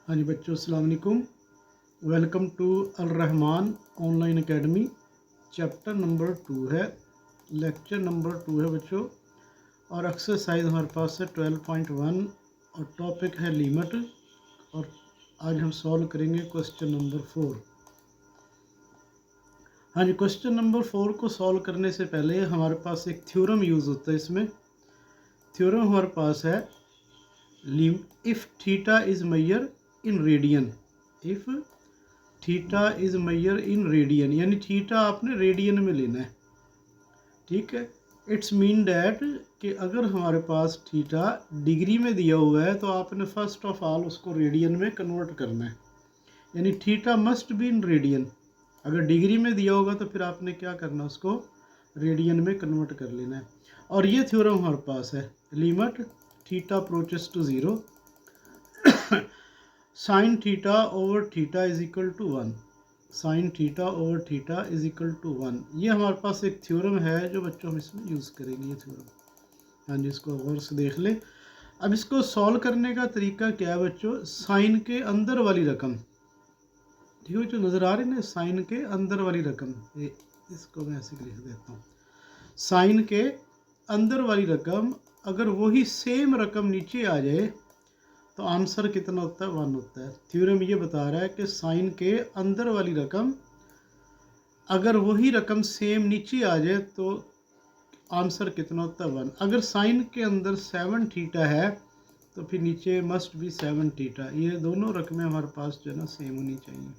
हाँ जी बच्चों, अस्सलाम वालेकुम। Welcome to Al Rahman online academy. Chapter number 2 है, लेक्चर नंबर 2 है बच्चों। और एक्सरसाइज हमारे पास है 12.1 और टॉपिक है लिमिट। और आज हम सॉल्व करेंगे क्वेश्चन नंबर 4। हाँ जी, क्वेश्चन नंबर 4 को सॉल्व करने से पहले हमारे पास एक थ्योरम यूज़ होता है। इसमें थ्योरम हमारे पास है if theta is measure in radian, if theta is measure in radian, यानी थीटा आपने रेडियन में लेना है। ठीक है, इट्स मीन डैट कि अगर हमारे पास थीटा डिग्री में दिया हुआ है तो आपने फर्स्ट ऑफ ऑल उसको रेडियन में कन्वर्ट करना है, यानी theta must be in radian. अगर डिग्री में दिया होगा तो फिर आपने क्या करना, उसको रेडियन में कन्वर्ट कर लेना है। और ये थ्योरम हमारे पास है, limit theta approaches to 0 sine theta over theta is equal to 1, sine theta over theta is equal to 1। ये हमारे पास एक थ्योरम है जो बच्चों हम इसमें यूज़ करेंगे, ये थ्योरम। हाँ जी, इसको गौर से देख ले। अब इसको सॉल्व करने का तरीका क्या है बच्चों, साइन के अंदर वाली रकम, ठीक है बच्चों, नज़र आ रही है, साइन के अंदर वाली रकम, ये इसको मैं ऐसे लिख देता हूँ। साइन के अंदर वाली रकम, अगर वही सेम रकम नीचे आ जाए तो आंसर कितना होता है, 1 होता है। थ्योरम ये बता रहा है कि साइन के अंदर वाली रकम, अगर वही रकम सेम नीचे आ जाए तो आंसर कितना होता है, 1। अगर साइन के अंदर 7 थीटा है तो फिर नीचे मस्ट भी 7 थीटा। ये दोनों रकमें हमारे पास जो है ना सेम होनी चाहिए।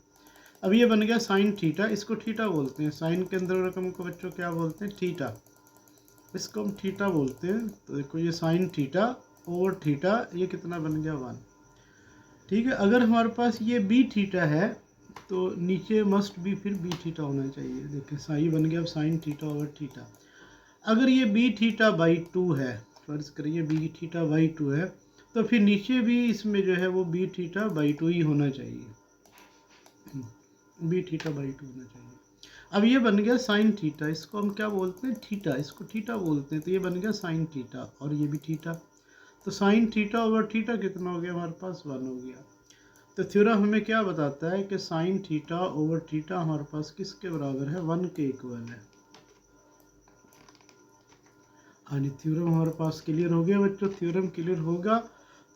अब ये बन गया साइन थीटा, इसको थीटा बोलते हैं। साइन के अंदर रकम को बच्चों क्या बोलते हैं, थीटा, इसको हम थीटा बोलते हैं। तो देखो ये साइन थीटा ओवर थीटा, ये कितना बन गया, 1। ठीक है, अगर हमारे पास ये बी थीटा है तो नीचे मस्ट भी फिर बी थीटा होना चाहिए। देखिए सही बन गया अब साइन थीटा ओवर थीटा। अगर ये बी थीटा बाई 2 है, फर्ज करिए बी थीटा बाई 2 है, तो फिर नीचे भी इसमें जो है वो बी थीटा बाई 2 ही होना चाहिए, बी थीटा बाई 2 होना चाहिए। अब ये बन गया साइन थीटा, इसको हम क्या बोलते हैं, थीटा, इसको थीटा बोलते हैं। तो ये बन गया साइन थीटा और ये भी थीटा, तो साइन थीटा ओवर थीटा कितना हो गया हमारे पास, 1 हो गया। तो थ्योरम हमें क्या बताता है कि साइन थीटा ओवर थीटा हमारे पास किसके बराबर है, 1 के इक्वल है। हाँ जी, थ्योरम हमारे पास क्लियर हो गया बच्चों। थ्योरम क्लियर होगा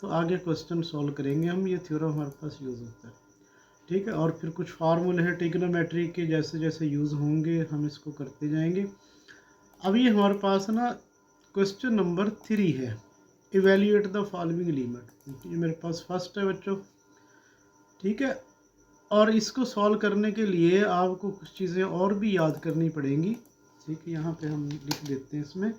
तो आगे क्वेश्चन सॉल्व करेंगे हम। ये थ्योरम हमारे पास यूज़ होता है, ठीक है। और फिर कुछ फार्मूले हैं ट्रिग्नोमेट्री के, जैसे जैसे यूज़ होंगे हम इसको करते जाएंगे। अभी हमारे पास ना क्वेश्चन नंबर 3 है, इवेल्यूएट द फॉलोइंग लिमिट। ये मेरे पास फर्स्ट है बच्चों, ठीक है। और इसको सॉल्व करने के लिए आपको कुछ चीज़ें और भी याद करनी पड़ेंगी, ठीक है। यहाँ पे हम लिख देते हैं इसमें,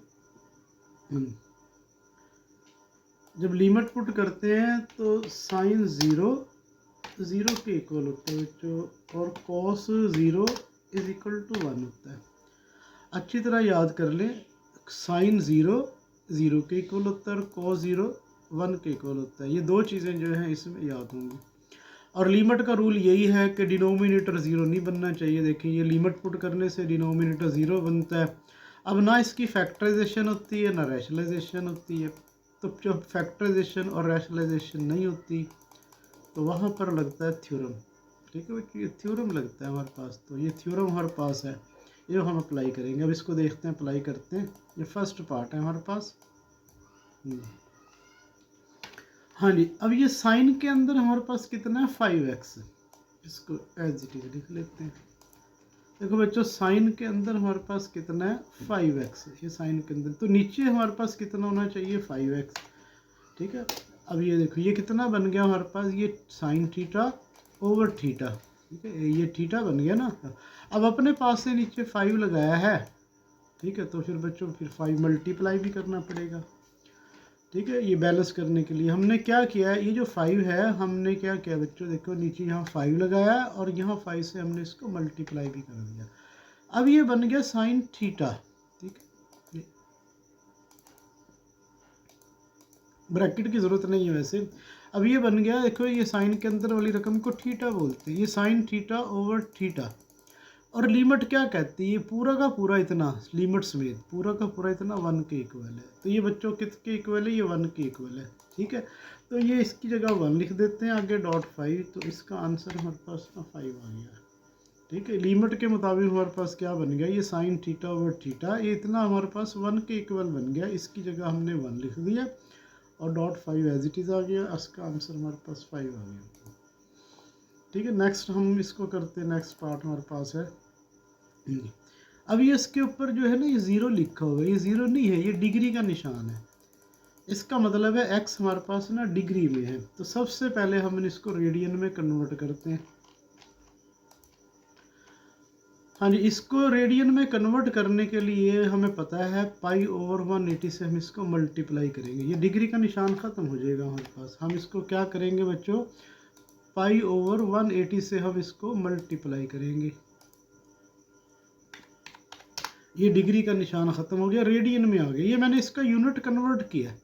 जब लिमिट पुट करते हैं तो साइन 0 के इक्वल होता है बच्चों, और कॉस 0 इज इक्वल टू 1 होता है। अच्छी तरह याद कर लें, साइन 0 के इक्वल होता है और कॉस 0 1 के इक्वल होता है। ये दो चीज़ें जो हैं इसमें याद होंगी। और लिमिट का रूल यही है कि डिनोमिनेटर 0 नहीं बनना चाहिए। देखिए ये लिमिट पुट करने से डिनोमिनेटर 0 बनता है। अब ना इसकी फैक्टराइजेशन होती है ना रैशनलाइजेशन होती है। तो जब फैक्टराइजेशन और रैशनलाइजेशन नहीं होती तो वहाँ पर लगता है थ्योरम, ठीक है बच्चों, ये थ्योरम लगता है हमारे पास। तो ये थ्योरम हमारे पास है, ये हम अप्लाई करेंगे। अब इसको देखते हैं, अप्लाई करते हैं। ये फर्स्ट पार्ट है हमारे पास। हाँ जी, अब ये साइन के अंदर हमारे पास कितना है, 5x। इसको एज इट इज लिख लेते हैं। देखो बच्चों, साइन के अंदर हमारे पास कितना है, 5x। ये साइन के अंदर, तो नीचे हमारे पास कितना होना चाहिए, 5x, ठीक है। अब ये देखो ये कितना बन गया हमारे पास, ये साइन थीटा ओवर थीटा, ठीक है, ये थीटा बन गया ना। अब अपने पास से नीचे 5 लगाया है, ठीक है, तो फिर बच्चों फिर 5 मल्टीप्लाई भी करना पड़ेगा, ठीक है। ये बैलेंस करने के लिए हमने क्या किया है, ये जो 5 है हमने क्या किया बच्चों, देखो नीचे यहाँ 5 लगाया और यहाँ 5 से हमने इसको मल्टीप्लाई भी कर दिया। अब ये बन गया साइन थीटा, ठीक है, ब्रैकेट की ज़रूरत नहीं है वैसे। अब ये बन गया, देखो ये साइन के अंदर वाली रकम को थीटा बोलते हैं, ये साइन थीटा ओवर थीटा। और लिमिट क्या कहती है, ये पूरा का पूरा इतना, लिमिट समेत पूरा का पूरा इतना 1 के इक्वल है। तो ये बच्चों कितने इक्वल है, ये 1 के इक्वल है, ठीक है। तो ये इसकी जगह 1 लिख देते हैं, आगे डॉट 5, तो इसका आंसर हमारे पास ना 5 आ गया। ठीक है, लिमिट के मुताबिक हमारे पास क्या बन गया, ये साइन थीटा ओवर थीटा, ये इतना हमारे पास 1 के इक्वल बन गया, इसकी जगह हमने 1 लिख दिया और डॉट 5 एज इट इज़ आ गया, इसका आंसर हमारे पास 5 आ गया। ठीक है, नेक्स्ट हम इसको करते हैं, नेक्स्ट पार्ट हमारे पास है। अब ये इसके ऊपर जो है ना ये 0 लिखा हुआ है, ये 0 नहीं है, ये डिग्री का निशान है। इसका मतलब है x हमारे पास ना डिग्री में है, तो सबसे पहले हम इसको रेडियन में कन्वर्ट करते हैं। हाँ जी, इसको रेडियन में कन्वर्ट करने के लिए हमें पता है पाई ओवर 180 से हम इसको मल्टीप्लाई करेंगे, ये डिग्री का निशान ख़त्म हो जाएगा हमारे पास। हम इसको क्या करेंगे बच्चों, पाई ओवर 180 से हम इसको मल्टीप्लाई करेंगे, ये डिग्री का निशान ख़त्म हो गया, रेडियन में आ गया। ये मैंने इसका यूनिट कन्वर्ट किया है।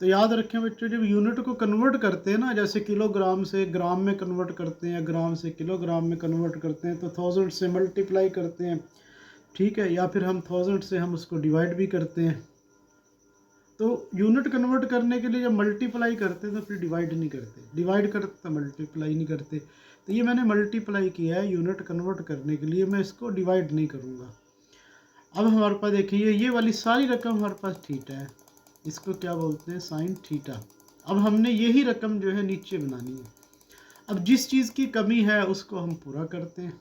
तो याद रखें बच्चों, जब यूनिट को कन्वर्ट करते हैं ना, जैसे किलोग्राम से ग्राम में कन्वर्ट करते हैं, ग्राम से किलोग्राम में कन्वर्ट करते हैं, तो 1000 से मल्टीप्लाई करते हैं। ठीक है, या फिर हम 1000 से हम उसको डिवाइड भी करते हैं। तो यूनिट कन्वर्ट करने के लिए जब मल्टीप्लाई करते हैं तो फिर डिवाइड नहीं करते, डिवाइड करते तो मल्टीप्लाई नहीं करते। तो ये मैंने मल्टीप्लाई किया है यूनिट कन्वर्ट करने के लिए, मैं इसको डिवाइड नहीं करूँगा। अब हमारे पास देखिए ये वाली सारी रकम हमारे पास थीटा है, इसको क्या बोलते हैं, साइन थीटा। अब हमने यही रकम जो है नीचे बनानी है। अब जिस चीज़ की कमी है उसको हम पूरा करते हैं,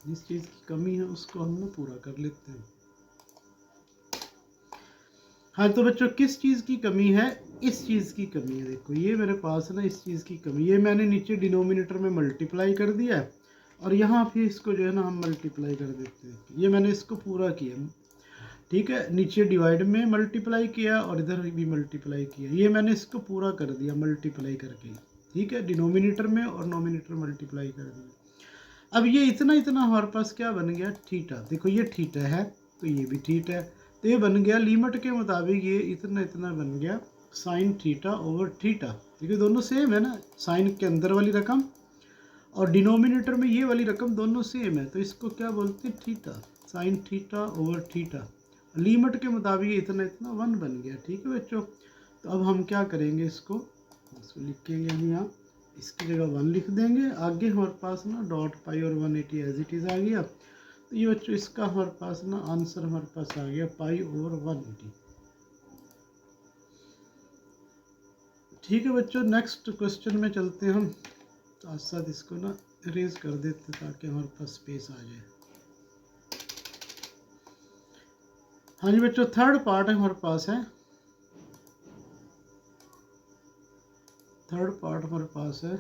जिस चीज़ की कमी है उसको हम ना पूरा कर लेते हैं। हाँ तो बच्चों किस चीज़ की कमी है, इस चीज़ की कमी है। देखो ये मेरे पास है ना इस चीज़ की कमी, ये मैंने नीचे डिनोमिनेटर में मल्टीप्लाई कर दिया है और यहाँ फिर इसको जो है ना हम मल्टीप्लाई कर देते हैं। ये मैंने इसको पूरा किया, ठीक है, नीचे डिवाइड में मल्टीप्लाई किया और इधर भी मल्टीप्लाई किया, ये मैंने इसको पूरा कर दिया मल्टीप्लाई करके। ठीक है, डिनोमिनेटर में और नोमिनेटर मल्टीप्लाई कर दिया। अब ये इतना इतना हमारे पास क्या बन गया, थीटा। देखो ये थीटा है तो ये भी थीटा है, तो ये बन गया लिमिट के मुताबिक ये इतना इतना बन गया साइन थीटा ओवर थीटा, क्योंकि दोनों सेम है ना, साइन के अंदर वाली रकम और डिनोमिनेटर में ये वाली रकम दोनों सेम है, तो इसको क्या बोलते हैं, theta, sign theta over theta. Limit के मुताबिक इतना इतना 1 बन गया। ठीक है बच्चों, तो अब हम क्या करेंगे, इसको लिखेंगे हम यहाँ, इसकी जगह 1 लिख देंगे, आगे हमारे पास ना डॉट पाई और 180 एज इट इज़ आ गया। तो ये बच्चों इसका हमारे पास ना आंसर हमारे पास आ गया पाई ओवर 180। ठीक है बच्चों, नेक्स्ट क्वेश्चन में चलते हैं हम, साथ साथ इसको ना इरेज कर देते ताकि हमारे पास स्पेस आ जाए। हाँ जी बच्चों, थर्ड पार्ट है हमारे पास है, थर्ड पार्ट हमारे पास है।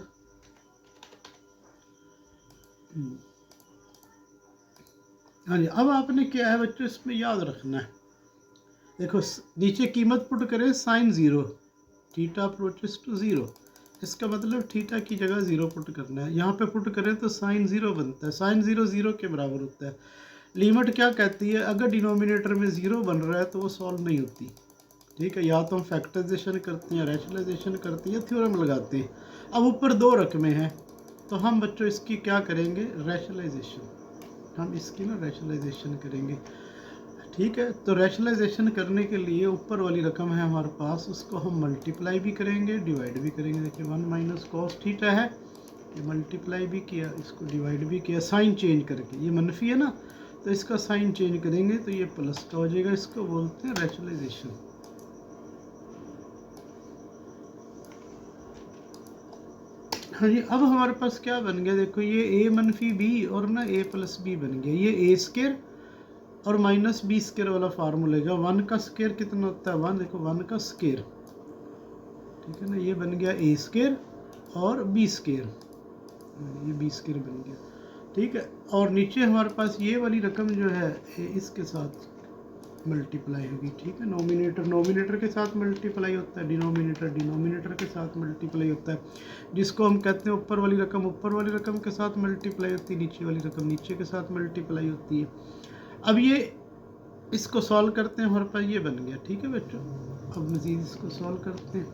हाँ जी, अब आपने क्या है बच्चों इसमें याद रखना है, देखो नीचे कीमत पुट करें साइन 0, थीटा अप्रोचेस टू 0, इसका मतलब थीटा की जगह 0 पुट करना है। यहाँ पे पुट करें तो साइन 0 बनता है, साइन 0 0 के बराबर होता है। लिमिट क्या कहती है, अगर डिनोमिनेटर में 0 बन रहा है तो वो सॉल्व नहीं होती। ठीक है, या तो हम फैक्टराइजेशन करते हैं, रैशनलाइजेशन करते हैं, या थ्योरम लगाते हैं। अब ऊपर 2 रकमें हैं तो हम बच्चों इसकी क्या करेंगे, रैशनलाइजेशन, हम इसकी ना रैशनलाइजेशन करेंगे। ठीक है, तो रैशनलाइजेशन करने के लिए ऊपर वाली रकम है हमारे पास, उसको हम मल्टीप्लाई भी करेंगे, डिवाइड भी करेंगे। देखिए 1 माइनस कॉस थीटा है, ये मल्टीप्लाई भी किया, इसको डिवाइड भी किया, साइन चेंज करके, ये मनफी है ना तो इसका साइन चेंज करेंगे तो ये प्लस का हो जाएगा, इसको बोलते हैं रैशनलाइजेशन। हाँ जी, अब हमारे पास क्या बन गया, देखो ये a मनफी बी और ना a प्लस बी बन गया, ये a स्केयर और माइनस बी स्केयर वाला फार्मूला है। 1 का स्केयर कितना होता है, 1, देखो 1 का स्केयर, ठीक है ना, ये बन गया a स्केयर और b स्केयर, ये b स्केयर बन गया। ठीक है, और नीचे हमारे पास ये वाली रकम जो है इसके साथ मल्टीप्लाई होगी। ठीक है, नोमिनेटर नोमिनेटर के साथ मल्टीप्लाई होता है, डिनोमिनेटर डिनोमिनेटर के साथ मल्टीप्लाई होता है, जिसको हम कहते हैं ऊपर वाली रकम ऊपर वाली रकम के साथ मल्टीप्लाई होती है, नीचे वाली रकम नीचे के साथ मल्टीप्लाई होती है। अब ये इसको सॉल्व करते हैं, हमारे पास ये बन गया। ठीक है बच्चों, अब मज़ीद इसको सॉल्व करते हैं।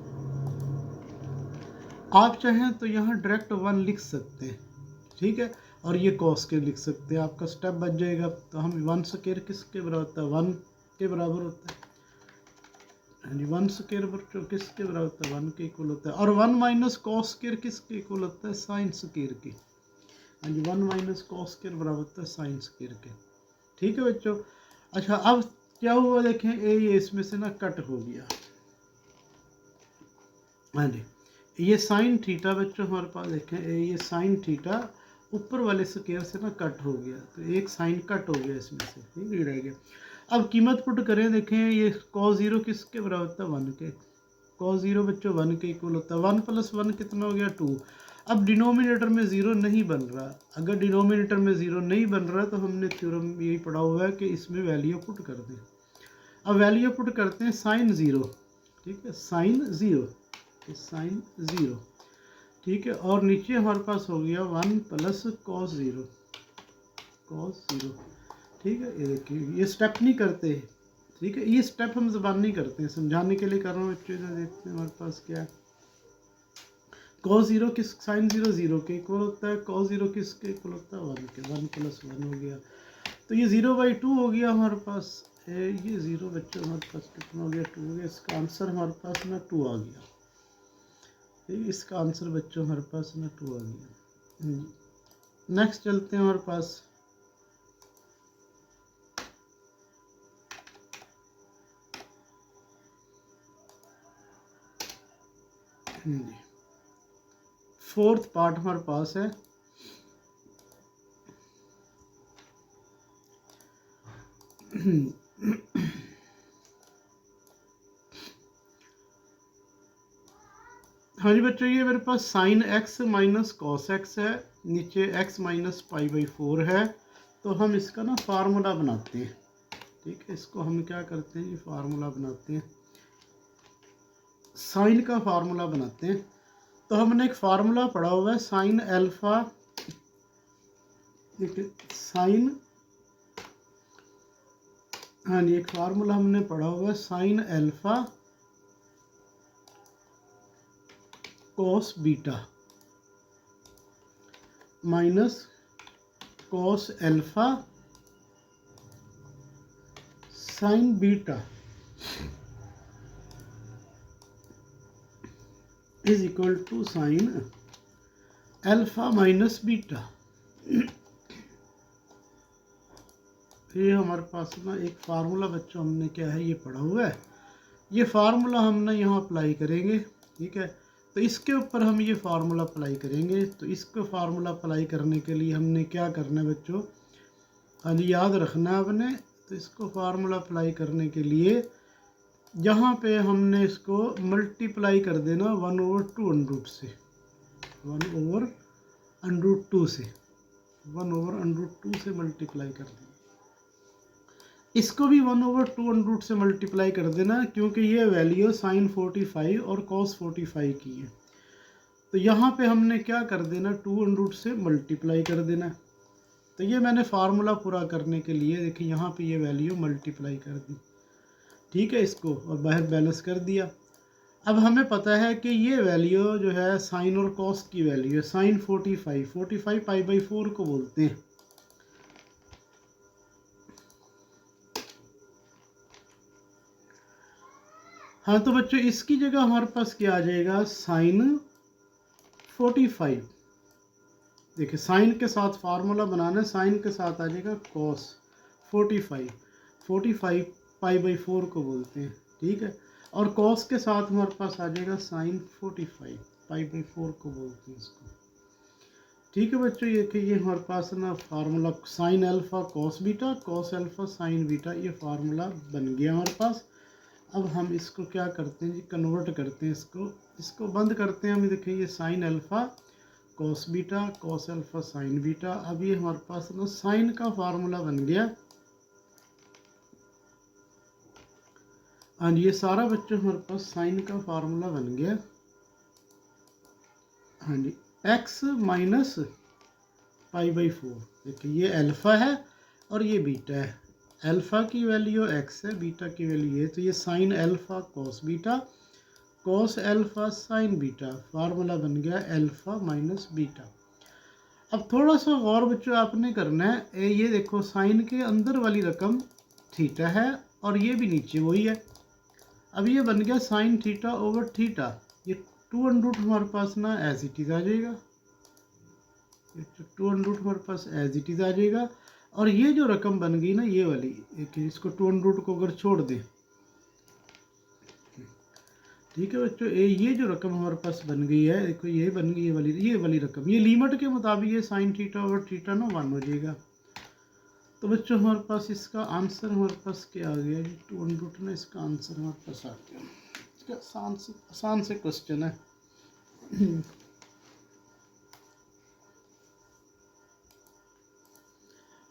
आप चाहें तो यहाँ डायरेक्ट 1 लिख सकते हैं, ठीक है, और ये कॉस के लिख सकते हैं, आपका स्टेप बच जाएगा। तो हम 1 स्क्वायर किसके बराबर होता है, 1 के बराबर होता है। हाँ जी, 1 स्क्वायर बच्चों किसके बराबर होता है, 1 के इक्वल होता है। और 1 माइनस कॉस स्क्वायर किसके इक्वल होता है, साइन स्क्वायर के। हाँ जी, 1 माइनस कॉस स्क्वायर बराबर होता है साइन स्क्वायर के। ठीक है बच्चों। अच्छा, अब क्या हुआ देखें, ये इसमें से ना कट हो गया। हाँ जी, ये साइन थीटा बच्चों हमारे पास देखें, ये साइन थीटा ऊपर वाले स्क्वायर से ना कट हो गया, तो एक साइन कट हो गया इसमें से, ठीक है, रह गया। अब कीमत पुट करें, देखें ये cos 0 किसके बराबर होता है, 1 के। cos 0 बच्चों 1 के इक्वल होता है। 1 + 1 कितना हो गया, 2। अब डिनोमिनेटर में 0 नहीं बन रहा। अगर डिनोमिनेटर में 0 नहीं बन रहा तो हमने थ्योरम यही पढ़ा हुआ है कि इसमें वैल्यू पुट कर दें। अब वैल्यू पुट करते हैं साइन 0, ठीक है, साइन 0, साइन 0, ठीक है। और नीचे हमारे पास हो गया 1 + cos 0, cos 0, ठीक है। ये देखिए, ये स्टेप नहीं करते, ठीक है, ये स्टेप हम ज़बान नहीं करते हैं, समझाने के लिए कर रहा हूँ बच्चों। इधर देखते हैं हमारे पास क्या है। cos 0 किस, साइन 0 0 के इक्वल होता है, cos 0 किसके इक्वल होता है, 1 के। 1 + 1 हो गया, तो ये 0/2 हो गया हमारे पास। ये 0 बच्चों हमारे पास कितना हो गया, 2 हो गया। इसका आंसर हमारे पास ना 2 आ गया, ठीक है। इसका आंसर बच्चों हमारे पास ना 2 आ गया। नेक्स्ट चलते हैं हमारे पास। जी, फोर्थ पार्ट हमारे पास है। हाँ जी बच्चों, ये मेरे पास sine x minus cos x है, नीचे x माइनस π/4 है। तो हम इसका ना फार्मूला बनाते हैं, ठीक है। इसको हम क्या करते हैं, ये फार्मूला बनाते हैं, साइन का फार्मूला बनाते हैं। तो हमने एक फार्मूला पढ़ा हुआ है साइन अल्फा, साइन, हाँ जी, एक फार्मूला हमने पढ़ा हुआ है sine alpha cos beta minus cos alpha sine beta is equal to sine alpha minus beta. ये हमारे पास ना एक फार्मूला बच्चों हमने क्या है, ये पढ़ा हुआ है। ये फार्मूला हम ना यहाँ अप्लाई करेंगे, ठीक है। तो इसके ऊपर हम ये फार्मूला अप्लाई करेंगे। तो इसको फार्मूला अप्लाई करने के लिए हमने क्या करना है बच्चों, हाँ जी, याद रखना है आपने। तो इसको फार्मूला अप्लाई करने के लिए यहाँ पे हमने इसको मल्टीप्लाई कर देना 1/2 से, 1/2 से, 1/2 से मल्टीप्लाई कर देना। इसको भी 1/2 से मल्टीप्लाई कर देना, क्योंकि ये वैल्यू साइन 45 और कॉस 45 की है। तो यहाँ पे हमने क्या कर देना, 2 से मल्टीप्लाई कर देना। तो ये मैंने फार्मूला पूरा करने के लिए देखिए यहाँ पे ये वैल्यू मल्टीप्लाई कर दी, ठीक है, इसको और बाहर बैलेंस कर दिया। अब हमें पता है कि ये वैल्यू जो है साइन और कॉस की वैल्यू है। साइन 45 π/4 को बोलते हैं। हाँ, तो बच्चों इसकी जगह हमारे पास क्या आ जाएगा, साइन 45। देखिए, साइन के साथ फार्मूला बनाना है, साइन के साथ आ जाएगा कॉस 45 π/4 को बोलते हैं, ठीक है। और कॉस के साथ हमारे पास आ जाएगा साइन 45 π/4 को बोलते हैं इसको, ठीक है बच्चों। ये हमारे पास ना formula sign alpha cos beta, cos alpha sine beta, ये फार्मूला बन गया हमारे पास। अब हम इसको क्या करते हैं जी, कन्वर्ट करते हैं इसको बंद करते हैं हम। देखिए, ये sign alpha cos beta, cos alpha sine beta. अब ये हमारे पास ना साइन का फार्मूला बन गया। और ये सारा बच्चों हमारे पास साइन का फार्मूला बन गया। हाँ जी, x माइनस π/4। देखिए, ये अल्फा है और ये बीटा है। अल्फा की वैल्यू x है, बीटा की वैल्यू है। तो ये sign alpha cos beta, cos alpha sine beta, formula बन गया अल्फा माइनस बीटा। अब थोड़ा सा गौर बच्चों आपने करना है। ये देखो, साइन के अंदर वाली रकम थीटा है और ये भी नीचे वही है, अब ये बन गया साइन थीटा ओवर थीटा, ये 2 हमारे पास ना एज इट इज़ आ जाएगा, ये 2 हमारे पास एज इट इज़ आ जाएगा। और ये जो रकम बन गई ना ये वाली, इसको 2 को अगर छोड़ दें, ठीक है बच्चों, ये जो रकम हमारे पास बन गई है, देखो ये बन गई ये वाली रकम, ये लिमिट के मुताबिक ये साइन थीटा ओवर थीटा ना 1 हो जाएगा। तो बच्चों हमारे पास इसका आंसर हमारे पास क्या आ गया जी, 2 ना इसका आंसर हमारे पास आ गया। इसका आसान से क्वेश्चन है।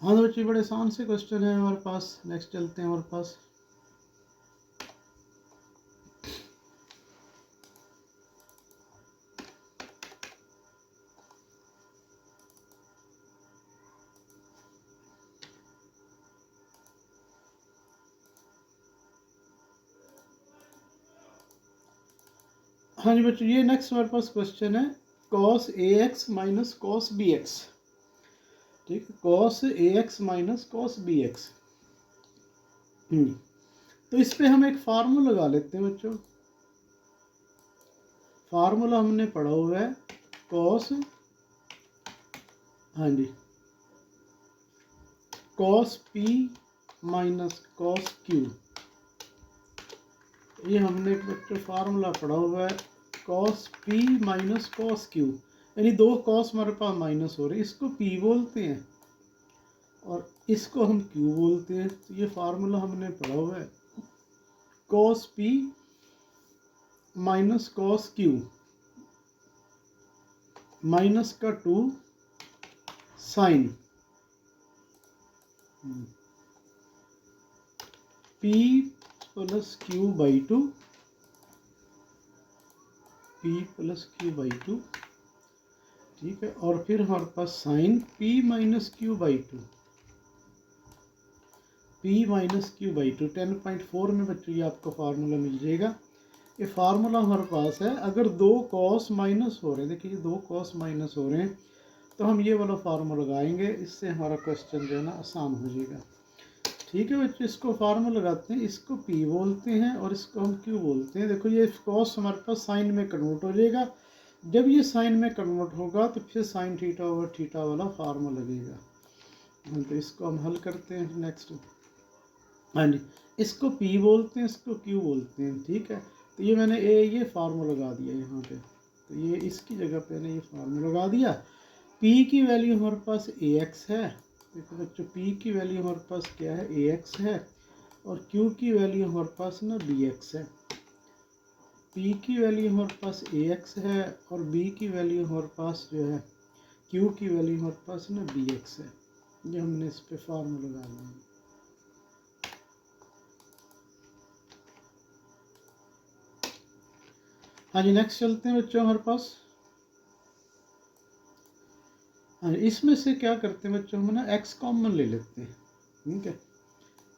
हाँ तो बच्चे बड़े आसान से क्वेश्चन है हमारे पास। नेक्स्ट चलते हैं हमारे पास। हाँ जी बच्चों, ये नेक्स्ट हमारे पास क्वेश्चन है cos ax minus cos bx। ठीक है, cos ax minus cos bx। तो इस पे हम एक फार्मूला लगा लेते हैं बच्चों। फार्मूला हमने पढ़ा हुआ है cos, हाँ जी, cos p minus cos q। ये हमने बच्चों फार्मूला पढ़ा हुआ है cos p minus cos q, यानी दो cos हमारे पास माइनस हो रहे हैं, इसको p बोलते हैं और इसको हम q बोलते हैं। तो ये फार्मूला हमने पढ़ा हुआ है cos p minus cos q minus का 2 sine p plus q by 2, p plus q by 2। ठीक है, और फिर हमारे पास sine p minus q by 2, p minus q by 2। 10.4 में बच्चों ये आपको फार्मूला मिल जाएगा। ये फार्मूला हमारे पास है, अगर दो कॉस माइनस हो रहे हैं, देखिए दो कॉस माइनस हो रहे हैं, तो हम ये वाला फार्मूला लगाएंगे, इससे हमारा क्वेश्चन जो है ना आसान हो जाएगा। ठीक है बच्चों, इसको फार्मूला लगाते हैं, इसको p बोलते हैं और इसको हम q बोलते हैं। देखो ये कॉस हमारे पास साइन में कन्वर्ट हो जाएगा, जब ये साइन में कन्वर्ट होगा तो फिर साइन थीटा ओवर थीटा वाला फार्मूला लगेगा। तो इसको हम हल करते हैं नेक्स्ट। हाँ जी, इसको p बोलते हैं, इसको q बोलते हैं। ठीक है, तो ये मैंने ये फार्मूला लगा दिया यहाँ पे, तो ये इसकी जगह पे मैंने ये फार्मूला लगा दिया। p की वैल्यू हमारे पास ax है। देखो बच्चों, p की वैल्यू हमारे पास क्या है, ax है, और q की वैल्यू हमारे पास ना bx है। p की वैल्यू हमारे पास ax है और b की वैल्यू हमारे पास जो है, q की वैल्यू हमारे पास ना bx है। ये हमने इस पे फार्मूला लगा लिया। हाँ जी, नेक्स्ट चलते हैं बच्चों हमारे पास। हाँ, इसमें से क्या करते हैं बच्चों, हम ना x कॉमन ले लेते हैं। ठीक है,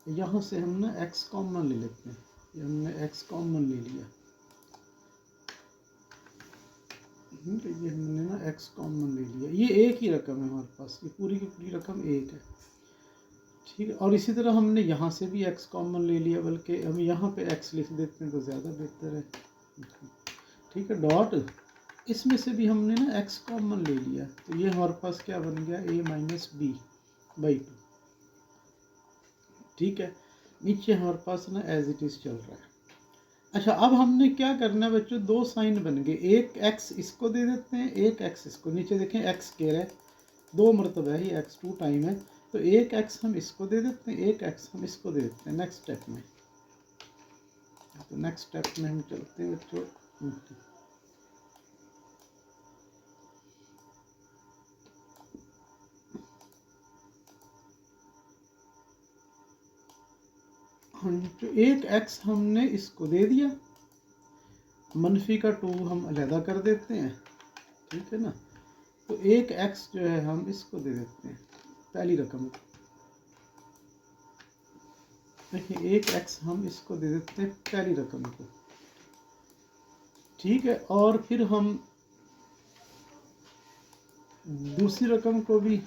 यहाँ से हम ना x कॉमन ले लेते हैं, ये हमने x कॉमन ले लिया। ठीक है, ये हमने ना x कॉमन ले लिया, ये एक ही रकम है हमारे पास, ये पूरी की पूरी रकम एक है। ठीक है, और इसी तरह हमने यहाँ से भी x कॉमन ले लिया, बल्कि हम यहाँ पे x लिख देते हैं तो ज़्यादा बेहतर है। ठीक है, डॉट, इसमें से भी हमने ना x कॉमन ले लिया, तो ये हमारे पास क्या बन गया, a माइनस बी बाई 2। ठीक है, नीचे हमारे पास ना एज इट इज़ चल रहा है। अच्छा, अब हमने क्या करना है बच्चों, दो साइन बन गए, एक x इसको दे देते हैं, एक x इसको। नीचे देखें x केयर है, दो मरतबा है, ये x 2 टाइम है, तो एक x हम इसको दे देते हैं, एक x हम इसको दे देते हैं नेक्स्ट स्टेप में। तो नेक्स्ट स्टेप में हम चलते हैं बच्चों। हाँ, तो एक x हमने इसको दे दिया, मनफी का 2 हम अलहदा कर देते हैं। ठीक है ना, तो एक x जो है हम इसको दे देते हैं पहली रकम को। देखिए एक x हम इसको दे देते हैं पहली रकम को। ठीक है, और फिर हम दूसरी रकम को भी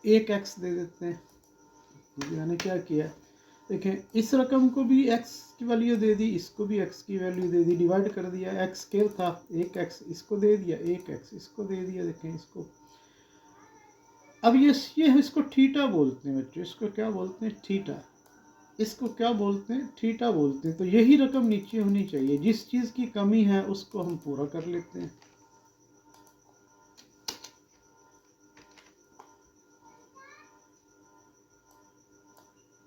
एक x दे देते हैं। मैंने क्या किया, देखें इस रकम को भी x की वैल्यू दे दी, इसको भी x की वैल्यू दे दी, डिवाइड कर दिया, x स्क्वायर था, एक x इसको दे दिया, एक x इसको दे दिया। देखें इसको, अब ये इसको थीटा बोलते हैं बच्चों, इसको क्या बोलते हैं? थीटा। इसको क्या बोलते हैं? थीटा बोलते हैं। तो यही रकम नीचे होनी चाहिए, जिस चीज़ की कमी है उसको हम पूरा कर लेते हैं।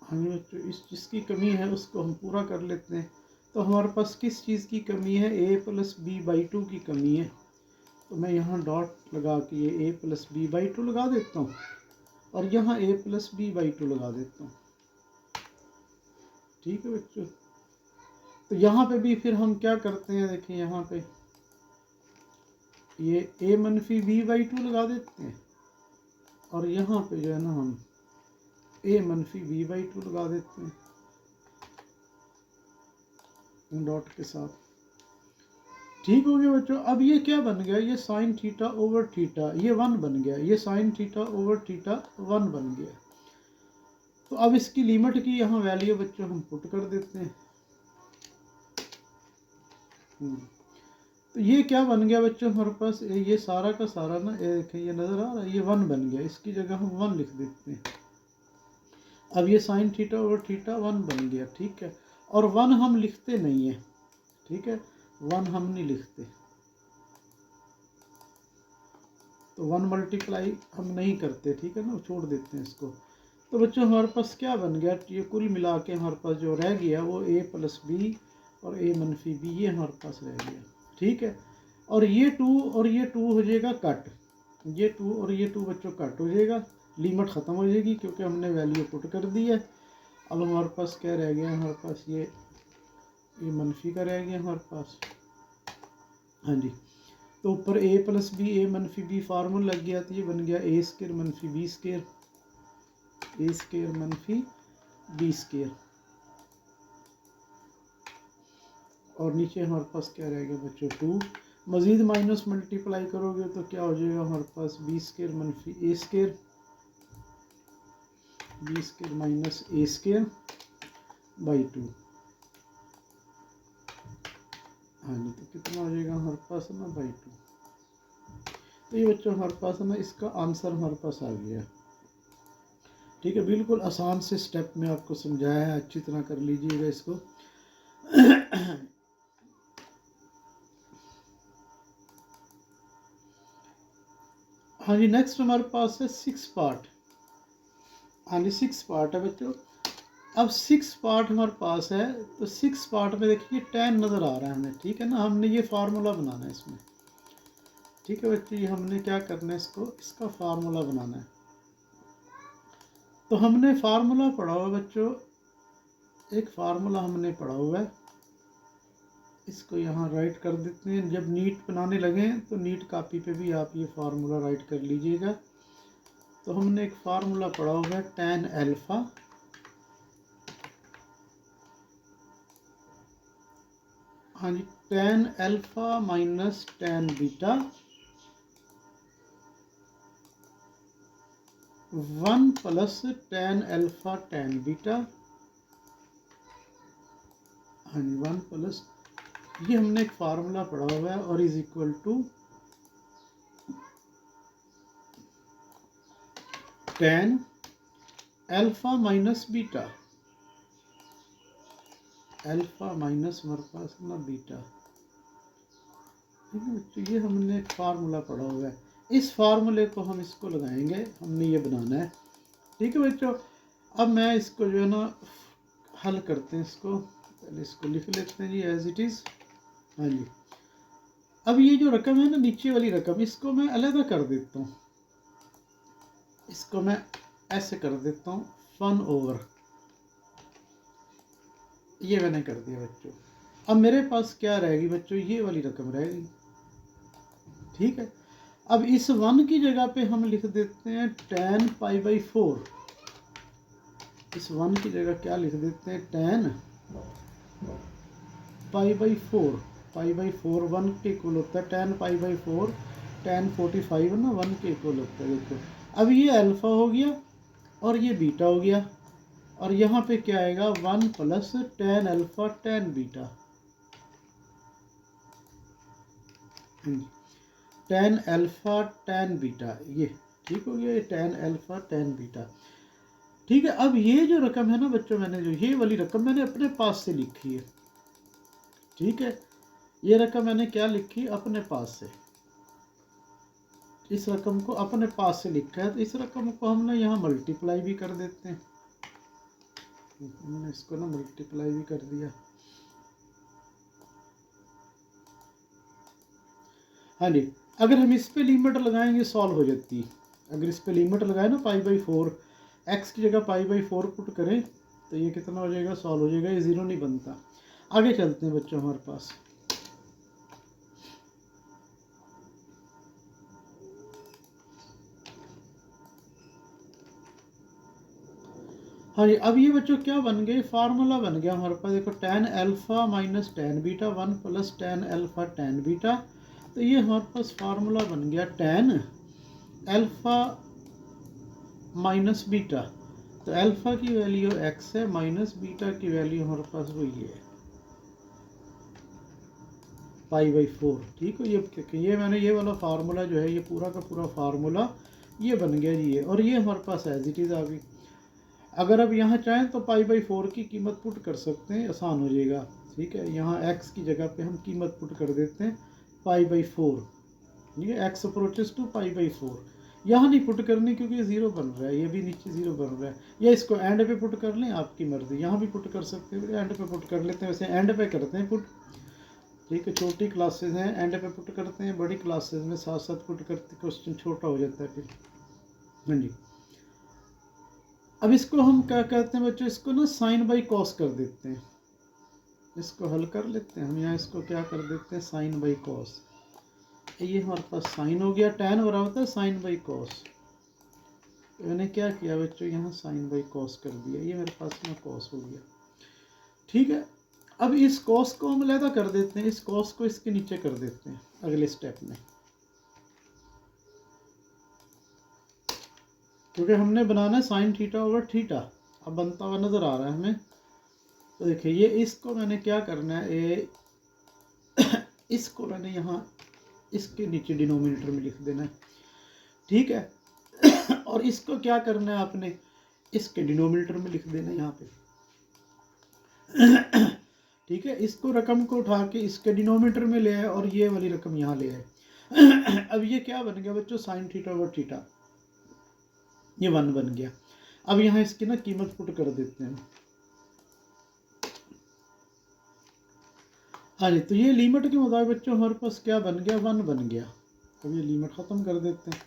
हमें बच्चों इस जिसकी कमी है उसको हम पूरा कर लेते हैं। तो हमारे पास किस चीज़ की कमी है? a plus B by two की कमी है। तो मैं यहाँ डॉट लगा के ये a plus B by two लगा देता हूँ और यहाँ a plus B by two लगा देता हूँ। ठीक है बच्चों, तो यहाँ पे भी फिर हम क्या करते हैं? देखिए यहाँ पे ये a मनफी बी बाई टू लगा देते हैं और यहाँ पे जो है ना हम a मनफी बी बाई टू लगा देते हैं डॉट के साथ। ठीक हो गया बच्चों। अब ये क्या बन गया? ये साइन थीटा ओवर थीटा, ये 1 बन गया। ये साइन थीटा ओवर थीटा 1 बन गया। तो अब इसकी लिमिट की यहाँ वैल्यू बच्चों हम पुट कर देते हैं। तो ये क्या बन गया बच्चों हमारे पास? ये सारा का सारा ना, देखें ये नज़र आ रहा है, ये 1 बन गया। इसकी जगह हम 1 लिख देते हैं। अब ये साइन थीटा ओवर थीटा 1 बन गया। ठीक है, और 1 हम लिखते नहीं है। ठीक है, 1 हम नहीं लिखते, तो 1 मल्टीप्लाई हम नहीं करते। ठीक है ना, छोड़ देते हैं इसको। तो बच्चों हमारे पास क्या बन गया? ये कुल मिला के हमारे पास जो रह गया वो a प्लस बी और a मनफी बी, ये हमारे पास रह गया। ठीक है, और ये 2 और ये 2 हो जाएगा कट। ये 2 और ये 2 बच्चों कट हो जाएगा, लिमिट ख़त्म हो जाएगी क्योंकि हमने वैल्यू पुट कर दी है। अब हमारे पास क्या रह गया? हमारे पास ये मनफी का रह गया हमारे पास। हाँ जी, तो ऊपर a प्लस बी a मनफी बी फार्मूला लग गया, तो ये बन गया a स्क्वायर मनफी बी स्क्वायर, a स्क्वायर मनफी बी स्क्वायर। और नीचे हमारे पास क्या रहेगा बच्चों? 2। मज़ीद माइनस मल्टीप्लाई करोगे तो क्या हो जाएगा हमारे पास? बी स्क्वायर मनफी a square, b square minus a square by 2। हाँ जी, तो कितना हो जाएगा हमारे पास ना? बाई 2। तो ये बच्चों हमारे पास ना इसका आंसर हमारे पास आ गया। ठीक है, बिल्कुल आसान से स्टेप में आपको समझाया है, अच्छी तरह कर लीजिएगा इसको। हाँ जी, नेक्स्ट हमारे पास है 6 पार्ट। हाँ जी, 6 पार्ट है बच्चों। अब 6 पार्ट हमारे पास है, तो 6 पार्ट में देखिए 10 नज़र आ रहा है हमें। ठीक है ना, हमने ये फार्मूला बनाना है इसमें। ठीक है बच्चों, ये हमने क्या करना है? इसका फार्मूला बनाना है। तो हमने फार्मूला पढ़ा हुआ बच्चों, एक फार्मूला हमने पढ़ा हुआ है, इसको यहाँ राइट कर देते हैं। जब नीट बनाने लगे तो नीट कॉपी पे भी आप ये फार्मूला राइट कर लीजिएगा। तो हमने एक फार्मूला पढ़ा हुआ है tan अल्फ़ा हाँ जी, tan alpha minus tan beta 1 plus tan alpha tan beta. हाँ जी, 1 प्लस, ये हमने एक फार्मूला पढ़ा हुआ है, और is equal to tan alpha minus beta, alpha minus हमारे पास ना बीटा। ठीक है, तो ये हमने एक फार्मूला पढ़ा हुआ है। इस फार्मूले को हम इसको लगाएंगे, हमने ये बनाना है। ठीक है बच्चों, अब मैं इसको जो है ना हल करते हैं इसको। पहले इसको लिख लेते हैं जी एज इट इज़। हाँ जी, अब ये जो रकम है ना, नीचे वाली रकम, इसको मैं अलग कर देता हूँ। इसको मैं ऐसे कर देता हूँ 1 ओवर, ये मैंने कर दिया बच्चों। अब मेरे पास क्या रहेगी बच्चों? ये वाली रकम रहेगी। ठीक है, अब इस 1 की जगह पे हम लिख देते हैं tan पाई बाई 4। इस 1 की जगह क्या लिख देते हैं? tan pi by 4। Pi by 4 1 के इक्वल होता है। tan पाई बाई 4 tan 45 ना 1 के इक्वल होता है। देखो, अब ये अल्फ़ा हो गया और ये बीटा हो गया। और यहाँ पे क्या आएगा 1 plus tan alpha tan beta, tan alpha tan beta, ये ठीक हो गया, ये टेन अल्फा टेन बीटा। ठीक है, अब ये जो रकम है ना बच्चों, मैंने जो ये वाली रकम मैंने अपने पास से लिखी है। ठीक है, ये रकम मैंने क्या लिखी, अपने पास से, इस रकम को अपने पास से लिखा है। तो इस रकम को हमने यहाँ मल्टीप्लाई भी कर देते हैं, हमने इसको ना मल्टीप्लाई भी कर दिया। हाँ जी, अगर हम इस पे लिमिट लगाएंगे सॉल्व हो जाती है। अगर इस पे लिमिट लगाए ना π/4, x की जगह π/4 पुट करें तो ये कितना हो जाएगा, सॉल्व हो जाएगा, ये ज़ीरो नहीं बनता। आगे चलते हैं बच्चों हमारे पास। हाँ जी, अब ये बच्चों क्या बन गए, फार्मूला बन गया हमारे पास। देखो tan alpha minus tan beta 1 plus tan alpha tan beta. तो ये हमारे पास फार्मूला बन गया टेन अल्फा माइनस बीटा। तो अल्फा की वैल्यू x है, माइनस बीटा की वैल्यू हमारे पास वही है π/4। ठीक है, ये मैंने ये वाला फार्मूला जो है, ये पूरा का पूरा फार्मूला ये बन गया जी। और ये हमारे पास एज इट इज़ आ गई। अगर अब यहाँ चाहें तो π/4 की कीमत पुट कर सकते हैं, आसान हो जाएगा। ठीक है, यहाँ x की जगह पे हम कीमत पुट कर देते हैं π/4। ठीक है, x अप्रोचेस टू π/4। यहाँ नहीं पुट करनी क्योंकि ये ज़ीरो बन रहा है, ये भी नीचे ज़ीरो बन रहा है। या इसको एंड पे पुट कर लें, आपकी मर्ज़ी, यहाँ भी पुट कर सकते हैं, एंड पे पुट कर लेते हैं। वैसे एंड पे करते हैं पुट। ठीक है, छोटी क्लासेस हैं एंड पे पुट करते हैं, बड़ी क्लासेस में साथ साथ पुट करते, क्वेश्चन छोटा हो जाता है फिर। हाँ जी, अब इसको हम क्या कहते हैं बच्चों, इसको ना साइन बाई कॉस कर देते हैं। इसको हल कर लेते हैं हम, यहाँ इसको क्या कर देते हैं, साइन बाई कॉस। ये हमारे पास साइन हो गया, टैन हो रहा होता है साइन बाई कॉस। मैंने क्या किया बच्चों, यहाँ साइन बाई कॉस कर दिया, ये मेरे पास में कॉस हो गया। ठीक है, अब इस कॉस को हम अलहदा कर देते हैं, इस कॉस को इसके नीचे कर देते हैं अगले स्टेप में, क्योंकि हमने बनाना है साइन थीटा ओवर थीटा। अब बनता हुआ नज़र आ रहा है हमें। तो देखिए, ये इसको मैंने क्या करना है, ये इसको मैंने यहाँ इसके नीचे डिनोमिनेटर में लिख देना है। ठीक है, और इसको क्या करना है आपने, इसके डिनोमिनेटर में लिख देना है यहाँ पे। ठीक है, इसको रकम को उठा के इसके डिनोमिनेटर में ले आए और ये वाली रकम यहाँ ले आए। अब ये क्या बन गया बच्चों, साइन थीटा ओवर थीटा, ये 1 बन गया। अब यहाँ इसकी ना कीमत पुट कर देते हैं। हाँ जी, तो ये लिमिट के मुताबिक बच्चों हमारे पास क्या बन गया, 1 बन गया। अब ये लिमिट ख़त्म कर देते हैं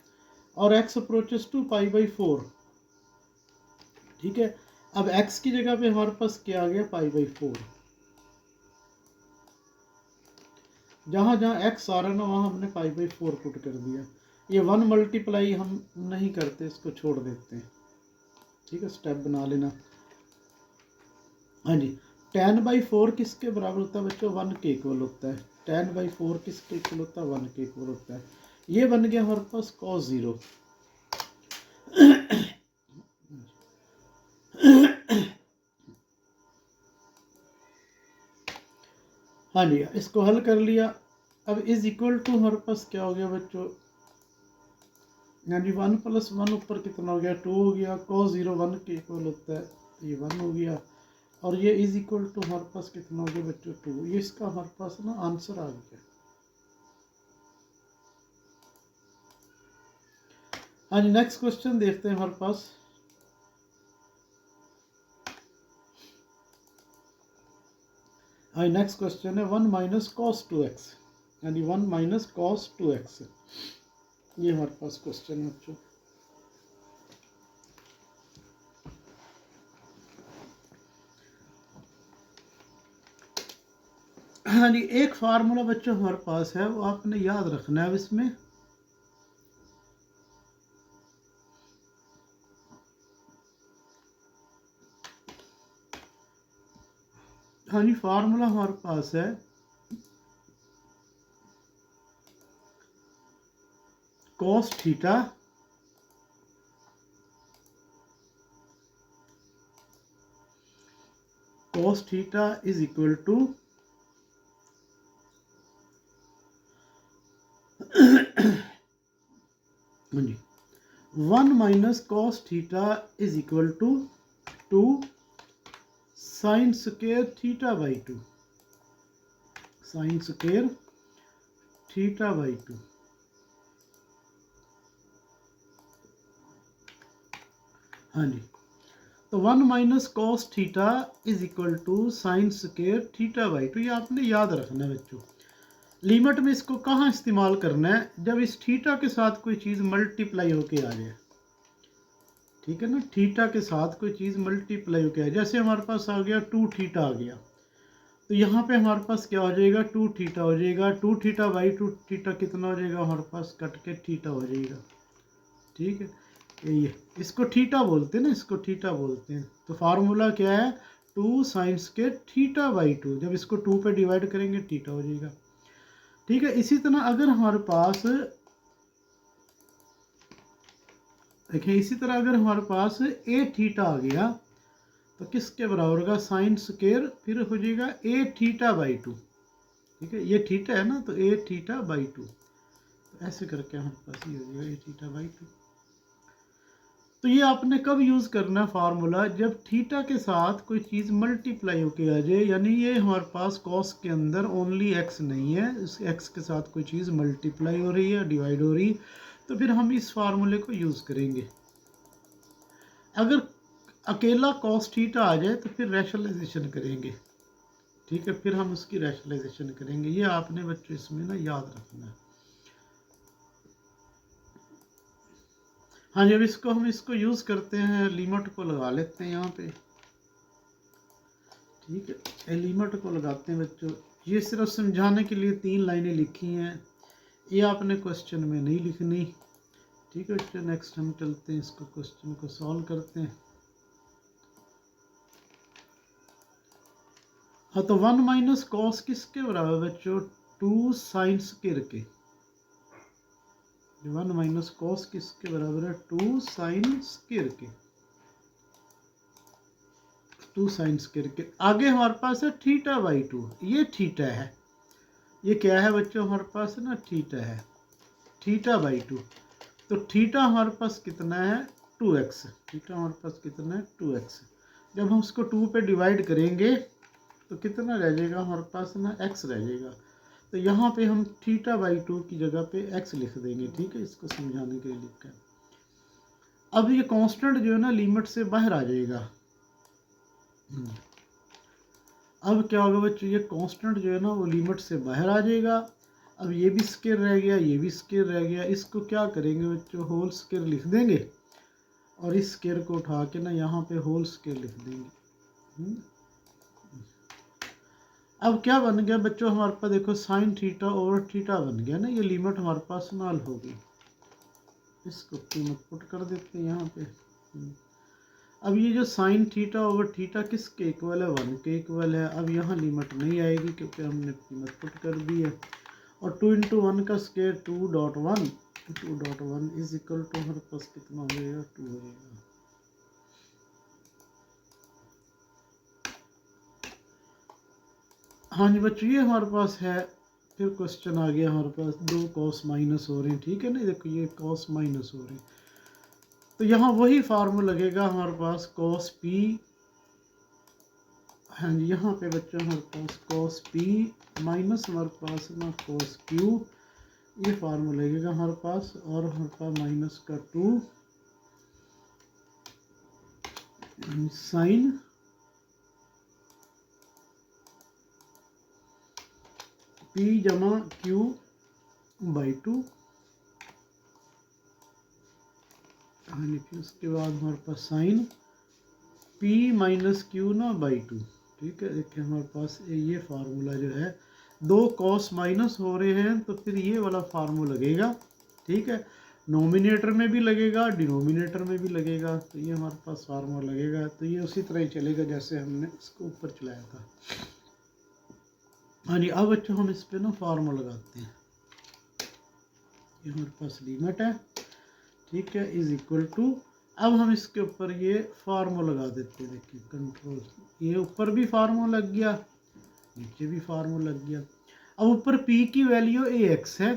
और x अप्रोचेस टू π/4। ठीक है, अब x की जगह पे हमारे पास क्या आ गया, π/4। जहाँ जहाँ x आ रहा है ना, वहाँ हमने π/4 पुट कर दिया। ये 1 मल्टीप्लाई हम नहीं करते, इसको छोड़ देते हैं। ठीक है, स्टेप बना लेना। हाँ जी, 10/4 किसके बराबर होता है बच्चों, 1 के इक्वल होता है। 10/4 किसके इक्वल होता है, 1 के इक्वल होता है। ये बन गया हमारे पास cos 0। हाँ जी, इसको हल कर लिया। अब इज इक्वल टू हमारे पास क्या हो गया बच्चों, यानी 1 + 1 ऊपर कितना हो गया, 2 हो गया। cos 0 1 के इक्वल होता है, ये 1 हो गया। और ये इज इक्वल टू हमारे पास कितना हो गया बच्चों, 2। ये इसका हमारे पास ना आंसर आ गया। हाँ जी, नेक्स्ट क्वेश्चन देखते हैं हमारे पास। हाँ, नेक्स्ट क्वेश्चन है 1 - cos 2x, यानी 1 - cos 2x। ये हमारे पास क्वेश्चन है बच्चों। हाँ जी, एक फार्मूला बच्चों हमारे पास है, वो आपने याद रखना है अब इसमें। हाँ जी, फार्मूला हमारे पास है cos theta cos theta is equal to हाँ जी 1 minus cos theta is equal to 2 sine square theta by 2, sine square theta by 2। हाँ जी, तो 1 minus cos theta is equal to sine square theta by 2। ये आपने याद रखना है बच्चों। लिमिट में इसको कहाँ इस्तेमाल करना है, जब इस थीटा के साथ कोई चीज़ मल्टीप्लाई होके आ जाए, ठीक है ना, थीटा के साथ कोई चीज़ मल्टीप्लाई होके आ जाए। जैसे हमारे पास आ गया 2 थीटा आ गया, तो यहाँ पे हमारे पास क्या हो जाएगा 2 थीटा हो जाएगा। 2 थीटा बाई 2 थीटा कितना हो जाएगा हमारे पास, कट के थीटा हो जाएगा। ठीक है, यही है, इसको थीटा बोलते हैं ना, इसको थीटा बोलते हैं। तो फार्मूला क्या है 2 साइन स्क्वायर थीटा बाई 2, जब इसको 2 पे डिवाइड करेंगे थीटा हो जाएगा। ठीक है, इसी तरह अगर हमारे पास देखिए, इसी तरह अगर हमारे पास ए थीटा आ गया तो किसके बराबर होगा, साइन स्क्वायर फिर हो जाएगा ए थीटा बाई 2। ठीक है, ये थीटा है ना, तो ए थीटा बाई 2, तो ऐसे करके हमारे पास ये हो जाएगा ए थीटा बाई 2। तो ये आपने कब यूज़ करना है फार्मूला, जब थीटा के साथ कोई चीज़ मल्टीप्लाई होके आ जाए, यानी ये हमारे पास कॉस के अंदर ओनली एक्स नहीं है, इस एक्स के साथ कोई चीज़ मल्टीप्लाई हो रही है, डिवाइड हो रही है, तो फिर हम इस फार्मूले को यूज़ करेंगे। अगर अकेला कॉस थीटा आ जाए तो फिर रैशनलाइजेशन करेंगे। ठीक है, फिर हम उसकी रैशनलाइजेशन करेंगे। ये आपने बच्चों इसमें ना याद रखना है। हाँ, जब इसको हम इसको यूज़ करते हैं, लिमिट को लगा लेते हैं यहाँ पे। ठीक है, लिमिट को लगाते हैं बच्चों। ये सिर्फ समझाने के लिए 3 लाइनें लिखी हैं, ये आपने क्वेश्चन में नहीं लिखनी। ठीक है बच्चों, नेक्स्ट हम चलते हैं, इसको क्वेश्चन को सॉल्व करते हैं। हाँ, तो 1 माइनस कॉस किसके बराबर बच्चों, 2 साइन स्क्वायर के। 1 माइनस कॉस किसके बराबर है, 2 साइन स्क्वायर के, 2 साइन स्क्वायर के। आगे हमारे पास है थीटा बाई 2, ये थीटा है, ये क्या है बच्चों हमारे पास है ना, थीटा है, थीटा बाई 2। तो थीटा हमारे पास कितना है 2x, थीटा हमारे पास कितना है 2x। जब हम उसको 2 पे डिवाइड करेंगे तो कितना रह जाएगा हमारे पास ना, x रह जाएगा। तो यहाँ पे हम थीटा बाई 2 की जगह पे x लिख देंगे। ठीक है, इसको समझाने के लिए लिखा है। अब ये कांस्टेंट जो है ना लिमिट से बाहर आ जाएगा। अब क्या होगा बच्चों, ये कांस्टेंट जो है ना वो लिमिट से बाहर आ जाएगा। अब ये भी स्क्वायर रह गया, ये भी स्क्वायर रह गया, इसको क्या करेंगे बच्चों, होल स्क्वायर लिख देंगे, और इस स्क्वायर को उठा के ना यहाँ पे होल स्क्वायर लिख देंगे। अब क्या बन गया बच्चों हमारे पास, देखो साइन थीटा ओवर थीटा बन गया ना, ये लिमिट हमारे पास null होगी। इसको कीमत पुट कर देते हैं यहाँ पे। अब ये जो साइन थीटा ओवर थीटा किसके इक्वल है, 1 के इक्वल है। अब यहाँ लिमिट नहीं आएगी क्योंकि हमने कीमत पुट कर दी है। और 2 इंटू 1 का स्क्वायर 2.1, 2.1 इज इक्वल टू हमारे पास कितना हो जाएगा, 2 हो जाएगा। हाँ जी बच्चों, ये हमारे पास है। फिर क्वेश्चन आ गया हमारे पास, 2 कॉस माइनस हो रहे हैं। ठीक है ना, देखो ये कॉस माइनस हो रहे हैं, तो यहाँ वही फार्मूला लगेगा हमारे पास, कॉस पी। हाँ जी, यहाँ पे बच्चों हमारे पास कॉस पी माइनस हमारे पास ना कॉस क्यू, ये फार्मूला लगेगा हमारे पास। और हमारे पास माइनस का 2 साइन पी जमा क्यू बाई 2। हाँ जी, फिर उसके बाद हमारे पास साइन पी माइनस क्यू ना बाई 2। ठीक है, देखिए हमारे पास ये फार्मूला जो है, 2 कॉस माइनस हो रहे हैं तो फिर ये वाला फार्मूला लगेगा। ठीक है, नोमिनेटर में भी लगेगा, डिनोमिनेटर में भी लगेगा, तो ये हमारे पास फार्मूला लगेगा। तो ये उसी तरह ही चलेगा जैसे हमने इसको ऊपर चलाया था। हाँ जी, अब बच्चों हम इस पर ना फार्मूला लगाते हैं। ये हमारे पास लिमिट है, ठीक है, इज इक्वल टू, अब हम इसके ऊपर ये फार्मूला लगा देते हैं। देखिए कंट्रोल, ये ऊपर भी फार्मूला लग गया, नीचे भी फार्मूला लग गया। अब ऊपर p की वैल्यू ax है,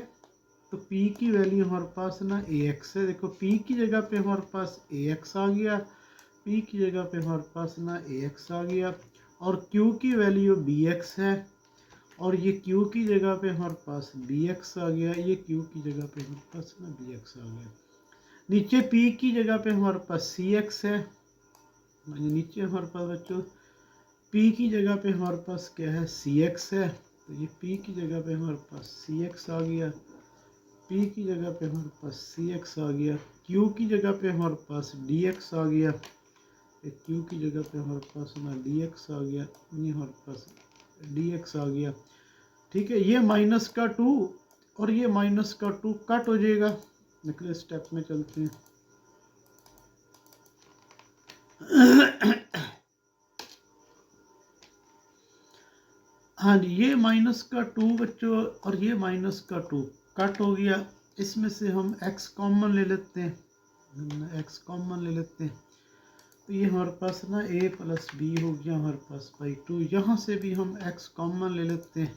तो p की वैल्यू हमारे पास ना ax है। देखो p की जगह पे हमारे पास ax आ गया, p की जगह पे हमारे पास ना ax आ गया, और q की वैल्यू bx है, और ये q की जगह पे हमारे पास bx आ गया, ये q की जगह पे हमारे पास ना bx आ गया। नीचे p की जगह पे हमारे पास cx है, नीचे हमारे पास बच्चों p की जगह पे हमारे पास क्या है, cx है, तो ये p की जगह पे हमारे पास cx आ गया, p की जगह पे हमारे पास cx आ गया, q की जगह पे हमारे पास dx आ गया, q की जगह पे हमारे पास ना dx आ गया, ये हमारे पास dx आ गया। ठीक है, ये माइनस का 2 और ये माइनस का 2 कट हो जाएगा। अगले स्टेप में चलते हैं। हाँ जी, ये माइनस का 2 बच्चों और ये माइनस का 2 कट हो गया। इसमें से हम x कॉमन ले लेते हैं, x कॉमन ले लेते हैं, तो ये हमारे पास ना a प्लस बी हो गया हमारे पास बाई 2। यहाँ से भी हम x कॉमन ले लेते हैं,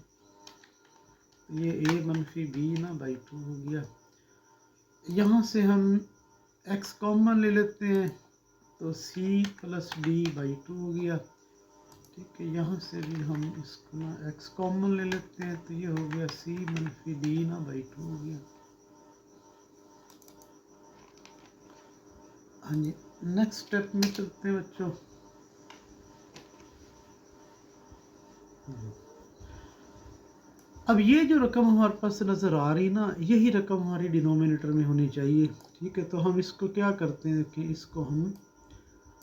तो ये a मनफी बी ना बाई 2 हो गया। यहाँ से हम x कॉमन ले लेते हैं, तो c प्लस डी बाई 2 हो गया। ठीक है, यहाँ से भी हम इसको ना x कॉमन ले लेते हैं, तो ये हो गया c मनफी डी ना बाई 2 हो गया। हाँ जी, नेक्स्ट स्टेप में चलते हैं बच्चों। अब ये जो रकम हमारे पास नज़र आ रही ना, यही रकम हमारी डिनोमिनेटर में होनी चाहिए। ठीक है, तो हम इसको क्या करते हैं कि इसको हम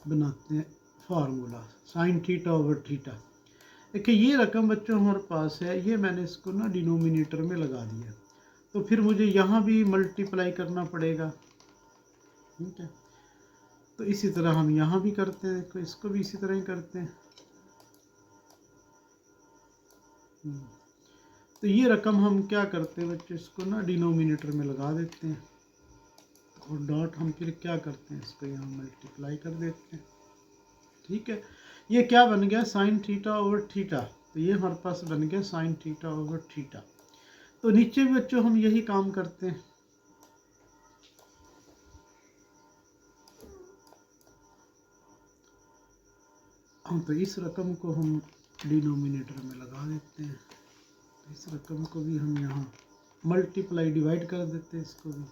बनाते हैं formula sign theta over theta. देखिए ये रकम बच्चों हमारे पास है, ये मैंने इसको ना डिनोमिनेटर में लगा दिया, तो फिर मुझे यहाँ भी मल्टीप्लाई करना पड़ेगा। ठीक है, तो इसी तरह हम यहाँ भी करते हैं, देखो इसको भी इसी तरह ही करते हैं। तो ये रकम हम क्या करते हैं बच्चों, इसको ना डिनोमिनेटर में लगा देते हैं, और डॉट हम फिर क्या करते हैं, इसको यहाँ मल्टीप्लाई कर देते हैं। ठीक है, ये क्या बन गया, साइन थीटा ओवर थीटा, तो ये हमारे पास बन गया साइन थीटा ओवर थीटा। तो नीचे भी बच्चों हम यही काम करते हैं। तो इस रकम को हम डिनोमिनेटर में लगा देते हैं, इस रकम को भी हम यहाँ मल्टीप्लाई डिवाइड कर देते हैं इसको भी।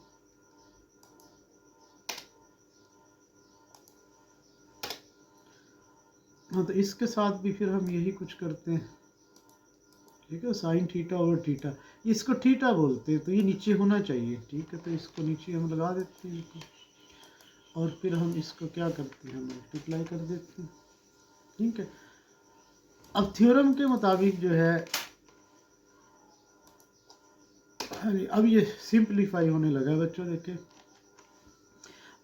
हाँ, तो इसके साथ भी फिर हम यही कुछ करते हैं। ठीक है, साइन थीटा ओवर थीटा, इसको थीटा बोलते हैं, तो ये नीचे होना चाहिए। ठीक है, तो इसको नीचे हम लगा देते हैं इसको, और फिर हम इसको क्या करते हैं, मल्टीप्लाई कर देते हैं। ठीक है, अब थ्योरम के मुताबिक जो है, अब ये सिंप्लीफाई होने लगा बच्चों। देखिए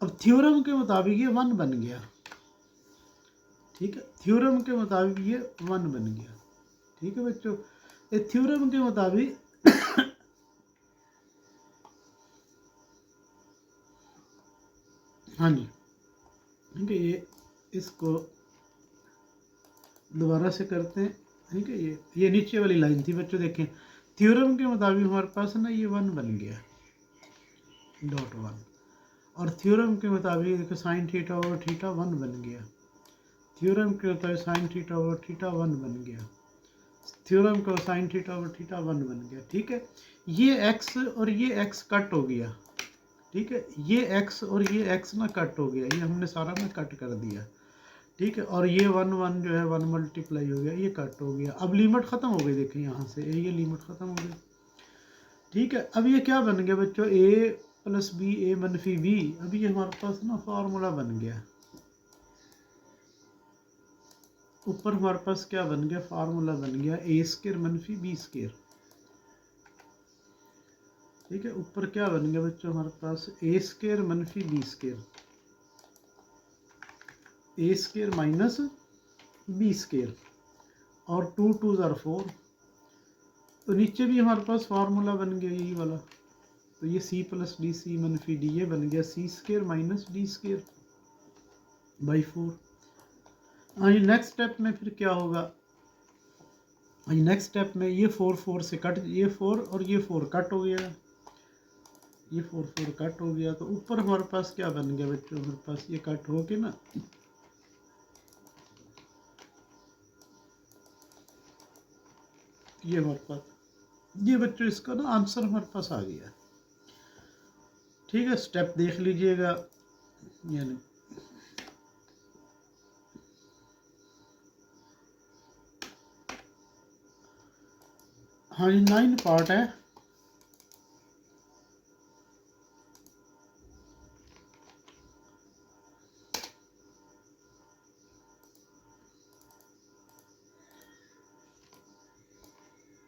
अब थ्योरम के मुताबिक ये 1 बन गया। ठीक है, थ्योरम के मुताबिक ये 1 बन गया। ठीक है बच्चों, ये थ्योरम के मुताबिक हाँ जी, ठीक है, ये इसको दोबारा से करते हैं। ठीक है, ये नीचे वाली लाइन थी बच्चों। देखें थ्योरम के मुताबिक हमारे पास ना ये 1 बन गया, डॉट 1, और थ्योरम के मुताबिक देखो साइन थीटा ओवर थीटा 1 बन गया, थ्योरम के मुताबिक साइन थीटा ओवर थीटा 1 बन गया, थ्योरम का साइन थीटा ओवर थीटा 1 बन गया। ठीक है, ये x और ये x कट हो गया। ठीक है, ये x और ये x ना कट हो गया, ये हमने सारा ना कट कर दिया। ठीक है, और ये 1 1 जो है 1 मल्टीप्लाई हो गया, ये कट हो गया। अब लिमिट ख़त्म हो गई, देखिए यहाँ से ये लिमिट ख़त्म हो गई। ठीक है, अब ये क्या बन गया बच्चों, a प्लस बी ए मनफी बी। अभी ये हमारे पास ना फार्मूला बन गया, ऊपर हमारे पास क्या बन गया, फार्मूला बन गया ए स्क्वायर मनफी बी स्क्वायर। ठीक है, ऊपर क्या बन गया बच्चों हमारे पास, ए स्क्वायर मनफी बी स्क्वायर, ए स्क्वायर माइनस बी स्क्वायर, और 2 2 ज़ार 4। तो नीचे भी हमारे पास फार्मूला बन गया यही वाला, तो ये सी प्लस डी सी मनफी डी, ये बन गया c square minus d square. By 4। हाँ जी, नेक्स्ट स्टेप में फिर क्या होगा? हाँ जी, नेक्स्ट स्टेप में ये 4 4 से कट, ये 4 और ये 4 कट हो गया, ये 4 4 कट हो गया, तो ऊपर हमारे पास क्या बन गया बच्चों? हमारे पास ये कट हो के ना, ये हमारे पास, ये बच्चों इसका ना आंसर हमारे पास आ गया। ठीक है, स्टेप देख लीजिएगा। यानी हाँ जी, 9 पार्ट है।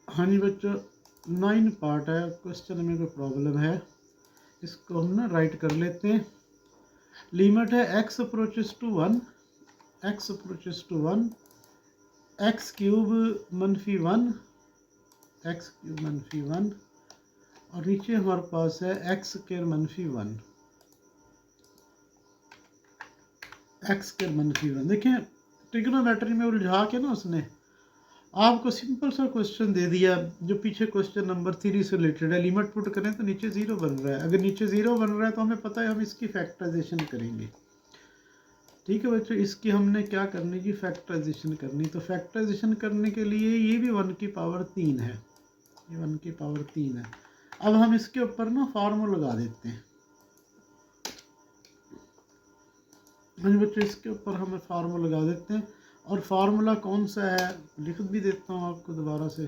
हाँ जी बच्चों, 9 पार्ट है। क्वेश्चन में कोई प्रॉब्लम है, इसको हम ना राइट कर लेते हैं। लिमिट है x approaches to 1, x approaches to 1, x cube मनफी 1, एक्स क्यूब मनफी 1, और नीचे हमारे पास है एक्स स्क्वायर मनफी 1, एक्स स्क्वायर मनफी 1। देखें, ट्रिग्नोमेट्री में उलझा के ना उसने आपको सिंपल सा क्वेश्चन दे दिया जो पीछे क्वेश्चन नंबर 3 से रिलेटेड है। लिमिट पुट करें तो नीचे 0 बन रहा है। अगर नीचे 0 बन रहा है तो हमें पता है हम इसकी फैक्टराइजेशन करेंगे। ठीक है बच्चों, इसकी हमने क्या करनी जी? फैक्टराइजेशन करनी। तो फैक्टराइजेशन करने के लिए ये भी 1 की पावर 3 है, ये 1 की पावर 3 है। अब हम इसके ऊपर ना फार्मूला लगा देते हैं। हाँ बच्चों, इसके ऊपर हमें फार्मूला लगा देते हैं। और फार्मूला कौन सा है लिख भी देता हूँ आपको दोबारा से।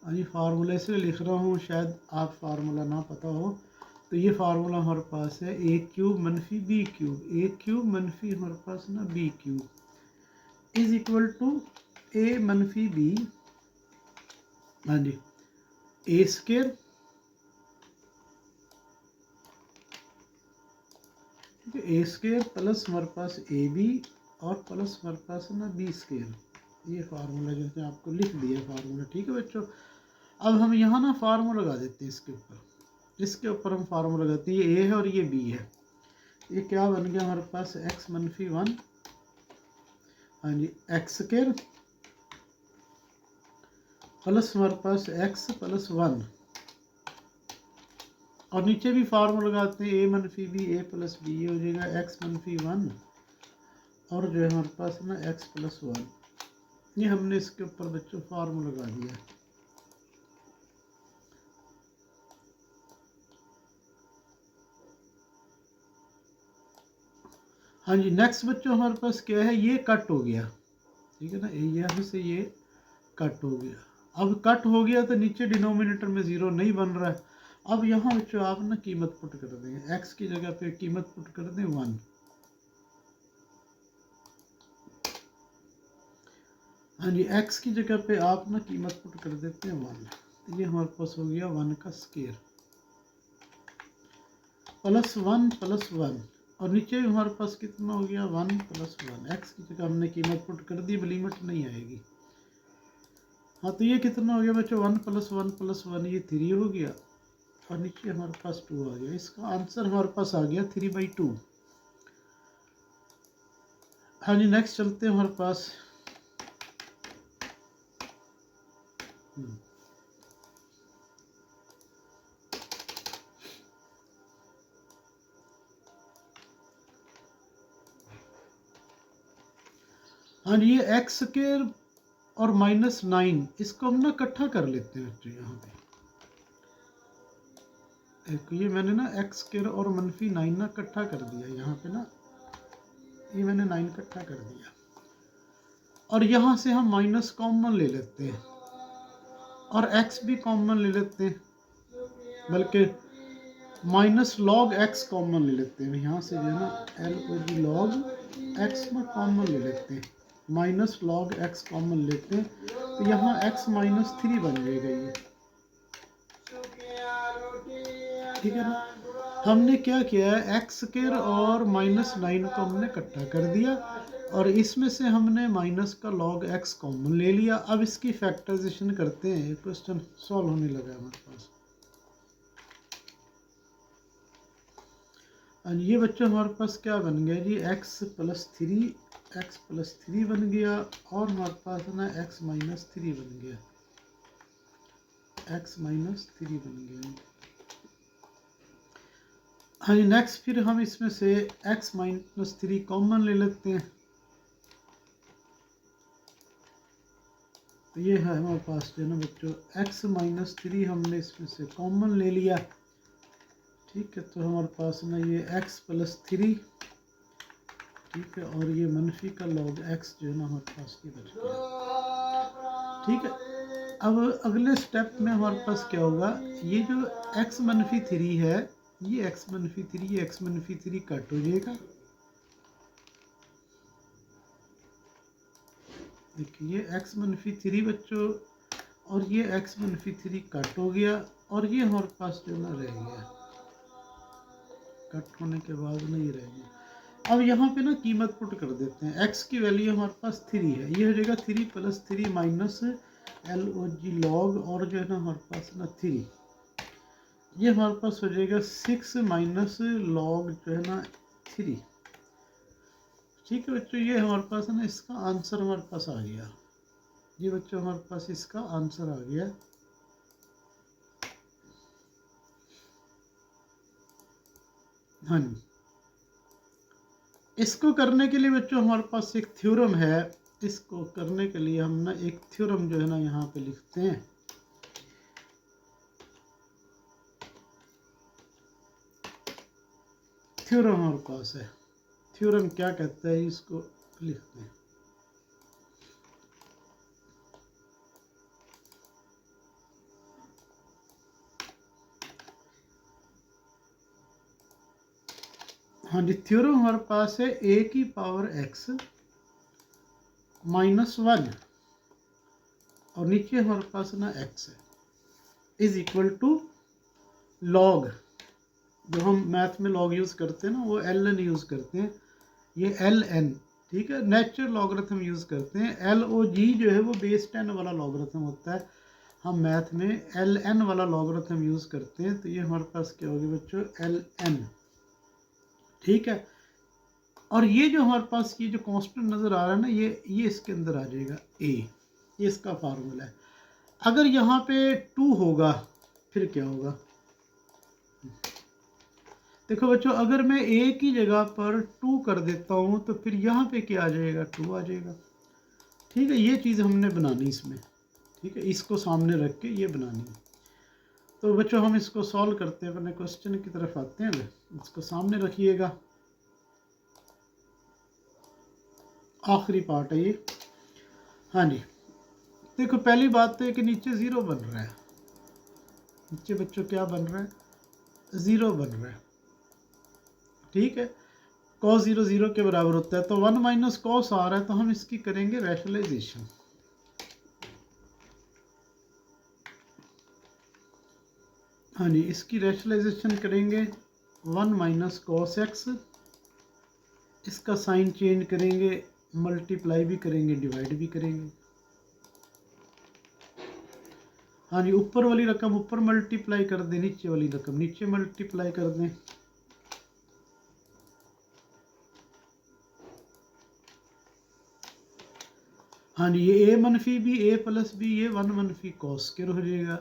अभी फार्मूला इसलिए लिख रहा हूँ, शायद आप फार्मूला ना पता हो। तो ये फार्मूला हमारे पास है ए क्यूब मनफी बी क्यूब, ए क्यूब मनफी हमारे पास ना b cube is equal to a मनफी बी, हाँ जी, a square, a square plus हमारे पास ए बी और प्लस हमारे पास ना बी स्केयर। ये फार्मूला जो है आपको लिख दिया फार्मूला। ठीक है बच्चों, अब हम यहाँ ना फार्मूला लगा देते हैं इसके ऊपर। इसके ऊपर हम फार्मूला लगाते हैं, ये ए है और ये बी है। ये क्या बन गया हमारे पास? एक्स मनफी 1, हाँ जी, एक्स स्क्वायर प्लस हमारे पास एक्स प्लस 1, और नीचे भी फार्मूला लगाते हैं ए मनफी बी, ए प्लस बी, ये हो जाएगा एक्स मनफी 1 और जो है हमारे पास ना एक्स प्लस 1। ये हमने इसके ऊपर बच्चों फार्मूला लगा दिया। हाँ जी, नेक्स्ट बच्चों हमारे पास क्या है? ये कट हो गया, ठीक है ना, यहाँ से ये कट हो गया। अब कट हो गया तो नीचे डिनोमिनेटर में 0 नहीं बन रहा है। अब यहाँ बच्चों आप ना कीमत पुट कर देंगे, x की जगह पे कीमत पुट कर दें 1। हाँ जी, x की जगह पे आप ना कीमत पुट कर देते हैं 1। तो ये हमारे पास हो गया 1 का स्क्वायर प्लस 1 प्लस 1, और नीचे भी हमारे पास कितना हो गया? 1 प्लस 1। x की जगह हमने कीमत पुट कर दी, लिमिट नहीं आएगी। हाँ, तो ये कितना हो गया बच्चों? 1 प्लस 1 प्लस 1, ये 3 हो गया, और नीचे हमारे पास 2 आ गया। इसका आंसर हमारे पास आ गया 3/2। हाँ जी, नेक्स्ट चलते हैं हमारे पास। हाँ जी, ये एक्स स्क्वायर और -9 इसको हम ना इकट्ठा कर लेते हैं बच्चों। यहाँ पे एक ये मैंने ना एक्स स्क्वायर और -9 ना इकट्ठा कर दिया। यहाँ पे ना ये मैंने 9 इकट्ठा कर दिया, और यहाँ से हम माइनस कॉमन ले लेते हैं और x भी कॉमन ले लेते हैं, बल्कि माइनस लॉग x कॉमन ले लेते हैं। यहाँ से जो है ना LOG लॉग x में कॉमन ले लेते हैं, माइनस लॉग x कॉमन लेते हैं, तो यहाँ x -3 बन जाएगा ये। ठीक है ना, हमने क्या किया है? एक्स स्क्वायर और -9 को हमने इकट्ठा कर दिया, और इसमें से हमने माइनस का लॉग x कॉमन ले लिया। अब इसकी फैक्टराइजेशन करते हैं, क्वेश्चन सॉल्व होने लगा हमारे पास। और ये बच्चों हमारे पास क्या बन गया जी, x प्लस थ्री बन गया, और हमारे पास है ना x माइनस थ्री बन गया, x माइनस थ्री बन गया। हाँ जी, नेक्स्ट फिर हम इसमें से x माइनस थ्री कॉमन ले लेते हैं। तो ये है हमारे पास जो है ना बच्चों x माइनस थ्री हमने इसमें से कॉमन ले लिया। ठीक है, तो हमारे पास ना ये x प्लस थ्री, ठीक है, और ये मनफी का लॉग x जो है ना हमारे पास ये बच गया। ठीक है, अब अगले स्टेप में हमारे पास क्या होगा, ये जो x मनफी थ्री है, ये x मनफी थ्री, ये x मनफी थ्री कट हो जाएगा। देखिए ये x मनफी थ्री बच्चों, और ये x मनफी थ्री कट हो गया, और ये हमारे पास जो ना रह गया, कट होने के बाद ना ये रह गया। अब यहाँ पे ना कीमत पुट कर देते हैं, x की वैल्यू हमारे पास थ्री है, ये हो जाएगा three plus three minus LOG log, और जो है ना हमारे पास ना थ्री, ये हमारे पास हो जाएगा सिक्स माइनस लॉग जो है ना थ्री। ठीक है बच्चों, ये हमारे पास है ना इसका आंसर हमारे पास आ गया। ये बच्चों हमारे पास इसका आंसर आ गया। हाँ जी, इसको करने के लिए बच्चों हमारे पास एक थ्योरम है। इसको करने के लिए हम ना एक थ्योरम जो है ना यहाँ पे लिखते हैं। थ्योरम हमारे पास है, थ्योरम क्या कहता है इसको लिखते हैं। हाँ जी, थ्योरम हमारे पास है a की पावर x माइनस वन, और नीचे हमारे पास ना x है, इज इक्वल टू लॉग, जो हम मैथ में लॉग यूज़ करते हैं ना वो ln यूज़ करते हैं, ये ln। ठीक है, नेचुरल लॉगरिथम यूज़ करते हैं। LOG जो है वो बेस 10 वाला लॉगरिथम होता है, हम मैथ में ln वाला लॉगरिथम यूज़ करते हैं। तो ये हमारे पास क्या होगी बच्चों, ln। ठीक है, और ये जो हमारे पास ये जो कांस्टेंट नज़र आ रहा है ना, ये इसके अंदर आ जाएगा a, ये इसका फार्मूला है। अगर यहाँ पे 2 होगा फिर क्या होगा, देखो बच्चों, अगर मैं a की जगह पर 2 कर देता हूँ तो फिर यहाँ पे क्या आ जाएगा, 2 आ जाएगा। ठीक है, ये चीज़ हमने बनानी इसमें। ठीक है, इसको सामने रख के ये बनानी है। तो बच्चों हम इसको सॉल्व करते हैं, अपने क्वेश्चन की तरफ आते हैं। इसको सामने रखिएगा, आखिरी पार्ट है ये। हाँ जी, देखो पहली बात तो है कि नीचे ज़ीरो बन रहा है, नीचे बच्चों क्या बन रहा है, ज़ीरो बन रहा है। ठीक है, कॉस ज़ीरो ज़ीरो के बराबर होता है, तो वन माइनस कॉस आ रहा है, तो हम इसकी करेंगे रैशनलाइजेशन। हाँ जी, इसकी रैशनलाइजेशन करेंगे, वन माइनस कॉस एक्स, इसका साइन चेंज करेंगे, मल्टीप्लाई भी करेंगे, डिवाइड भी करेंगे। हाँ जी, ऊपर वाली रकम ऊपर मल्टीप्लाई कर दें, नीचे वाली रकम नीचे मल्टीप्लाई कर दें। हाँ जी, ये a मनफी बी, a प्लस बी, ये वन मनफी कॉस स्क्वायर हो जाएगा,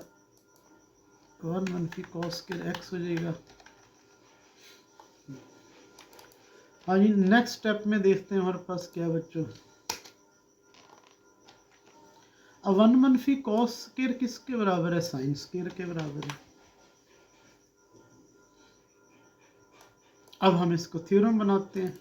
वन मनफी कॉस स्क्वायर एक्स हो जाएगा। हाँ जी, नेक्स्ट स्टेप में देखते हैं हमारे पास क्या बच्चों, अब वन मनफी कॉस स्क्वायर किसके बराबर है, साइन स्क्वायर के बराबर है। अब हम इसको थ्योरम बनाते हैं।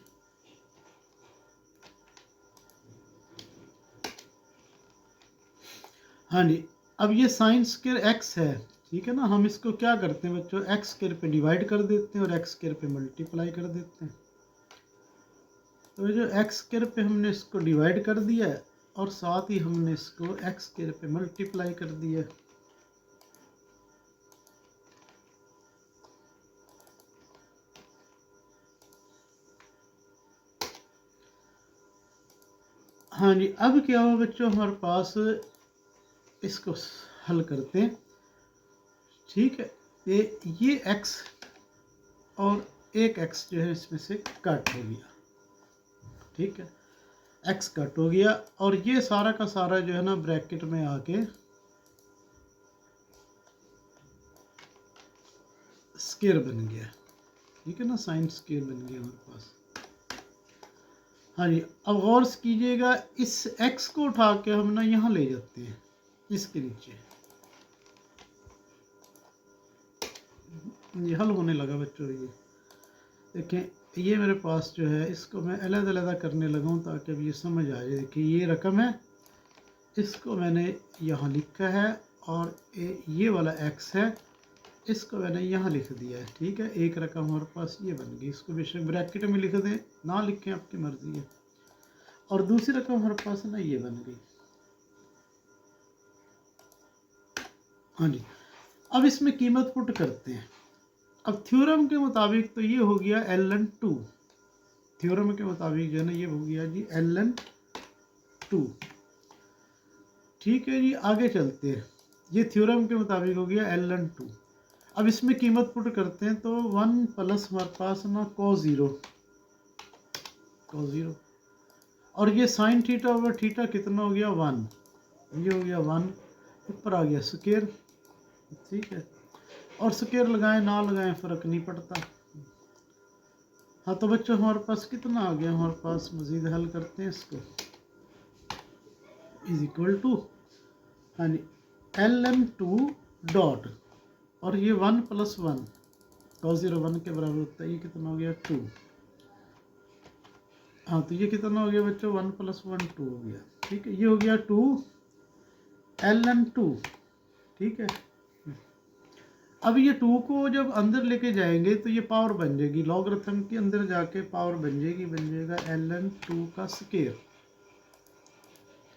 हाँ जी, अब ये साइन स्क्वायर एक्स है, ठीक है ना, हम इसको क्या करते हैं बच्चों, एक्स स्क्वायर पे डिवाइड कर देते हैं और एक्स स्क्वायर पे मल्टीप्लाई कर देते हैं। तो जो एक्स स्क्वायर पे हमने इसको डिवाइड कर दिया है, और साथ ही हमने इसको एक्स स्क्वायर पे मल्टीप्लाई कर दिया। हाँ जी, अब क्या हुआ बच्चों, हमारे पास इसको हल करते हैं। ठीक है, ये x और एक x जो है इसमें से कट हो गया, ठीक है, x कट हो गया और ये सारा का सारा जो है ना ब्रैकेट में आके स्क्वायर बन गया, ठीक है ना, साइन स्क्वायर बन गया हमारे पास। हाँ जी, अब गौर से कीजिएगा, इस x को उठा के हम ना यहाँ ले जाते हैं इसके नीचे, ये हल होने लगा बच्चों। ये देखें, ये मेरे पास जो है इसको मैं अलग अलग करने लगा हूँ ताकि अब ये समझ आ जाए। देखिए ये रकम है, इसको मैंने यहाँ लिखा है, और ये वाला x है, इसको मैंने यहाँ लिख दिया है, ठीक है। एक रकम हमारे पास ये बन गई, इसको बेशक ब्रैकेट में लिख दें, ना लिखें, आपकी मर्जी है। और दूसरी रकम हमारे पास ना ये बन गई। हाँ जी, अब इसमें कीमत पुट करते हैं। अब थ्योरम के मुताबिक तो ये हो गया ln2, थ्योरम के मुताबिक जो है ना ये हो गया जी ln2, ठीक है जी। आगे चलते हैं, ये थ्योरम के मुताबिक हो गया ln2। अब इसमें कीमत पुट करते हैं तो 1 प्लस हमारे पास ना cos 0, और ये साइन थीटा ओवर थीटा कितना हो गया 1, ये हो गया 1, ऊपर आ गया स्क्वायर, ठीक है। और स्क्वायर लगाएं ना लगाएं फ़र्क नहीं पड़ता। हाँ तो बच्चों हमारे पास कितना आ गया, हमारे पास मज़ीद हल करते हैं इसको, इज इक्वल टू, हाँ जी, ln2 डॉट, और ये 1 प्लस 1 cos 0 1 के बराबर होता है, ये कितना हो गया 2। हाँ तो ये कितना हो गया बच्चों 1 प्लस 1 2 हो गया, ठीक है। ये हो गया 2 ln2, ठीक है। अब ये 2 को जब अंदर लेके जाएंगे तो ये पावर बन जाएगी, लॉगरिथम के अंदर जाके पावर बन जाएगी, बन जाएगा ln2 का स्क्वायर,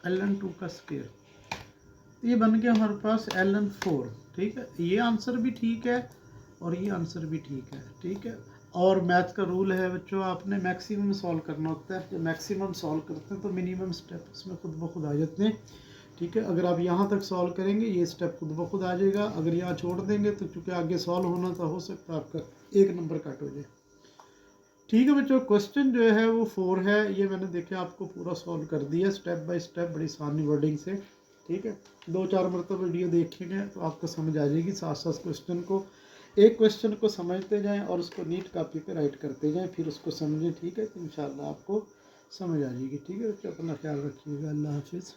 ln2 का स्क्वायर। तो ये बन गया हमारे पास ln4, ठीक है। ये आंसर भी ठीक है और ये आंसर भी ठीक है, ठीक है। और मैथ का रूल है बच्चों, आपने मैक्सिमम सॉल्व करना होता है। जब मैक्सिमम सॉल्व करते हैं तो मिनिमम स्टेप उसमें खुद ब खुद आ जाते हैं, ठीक है। अगर आप यहाँ तक सॉल्व करेंगे ये स्टेप खुद ब खुद आ जाएगा, अगर यहाँ छोड़ देंगे तो चूँकि आगे सॉल्व होना था, हो सकता है आपका 1 नंबर कट हो जाए, ठीक है बच्चों। क्वेश्चन जो है वो 4 है, ये मैंने देखे आपको पूरा सॉल्व कर दिया स्टेप बाय स्टेप, बड़ी आसानी वर्डिंग से, ठीक है। 2-4 मरतबा वीडियो देखेंगे तो आपको समझ आ जाएगी। साथ साथ क्वेश्चन को, एक क्वेश्चन को समझते जाएं और उसको नीट कॉपी पे राइट करते जाएं, फिर उसको समझें, ठीक है। तो इंशाल्लाह आपको समझ आ जाएगी, ठीक है बच्चों। अपना ख्याल रखिएगा, अल्लाह हाफिज़।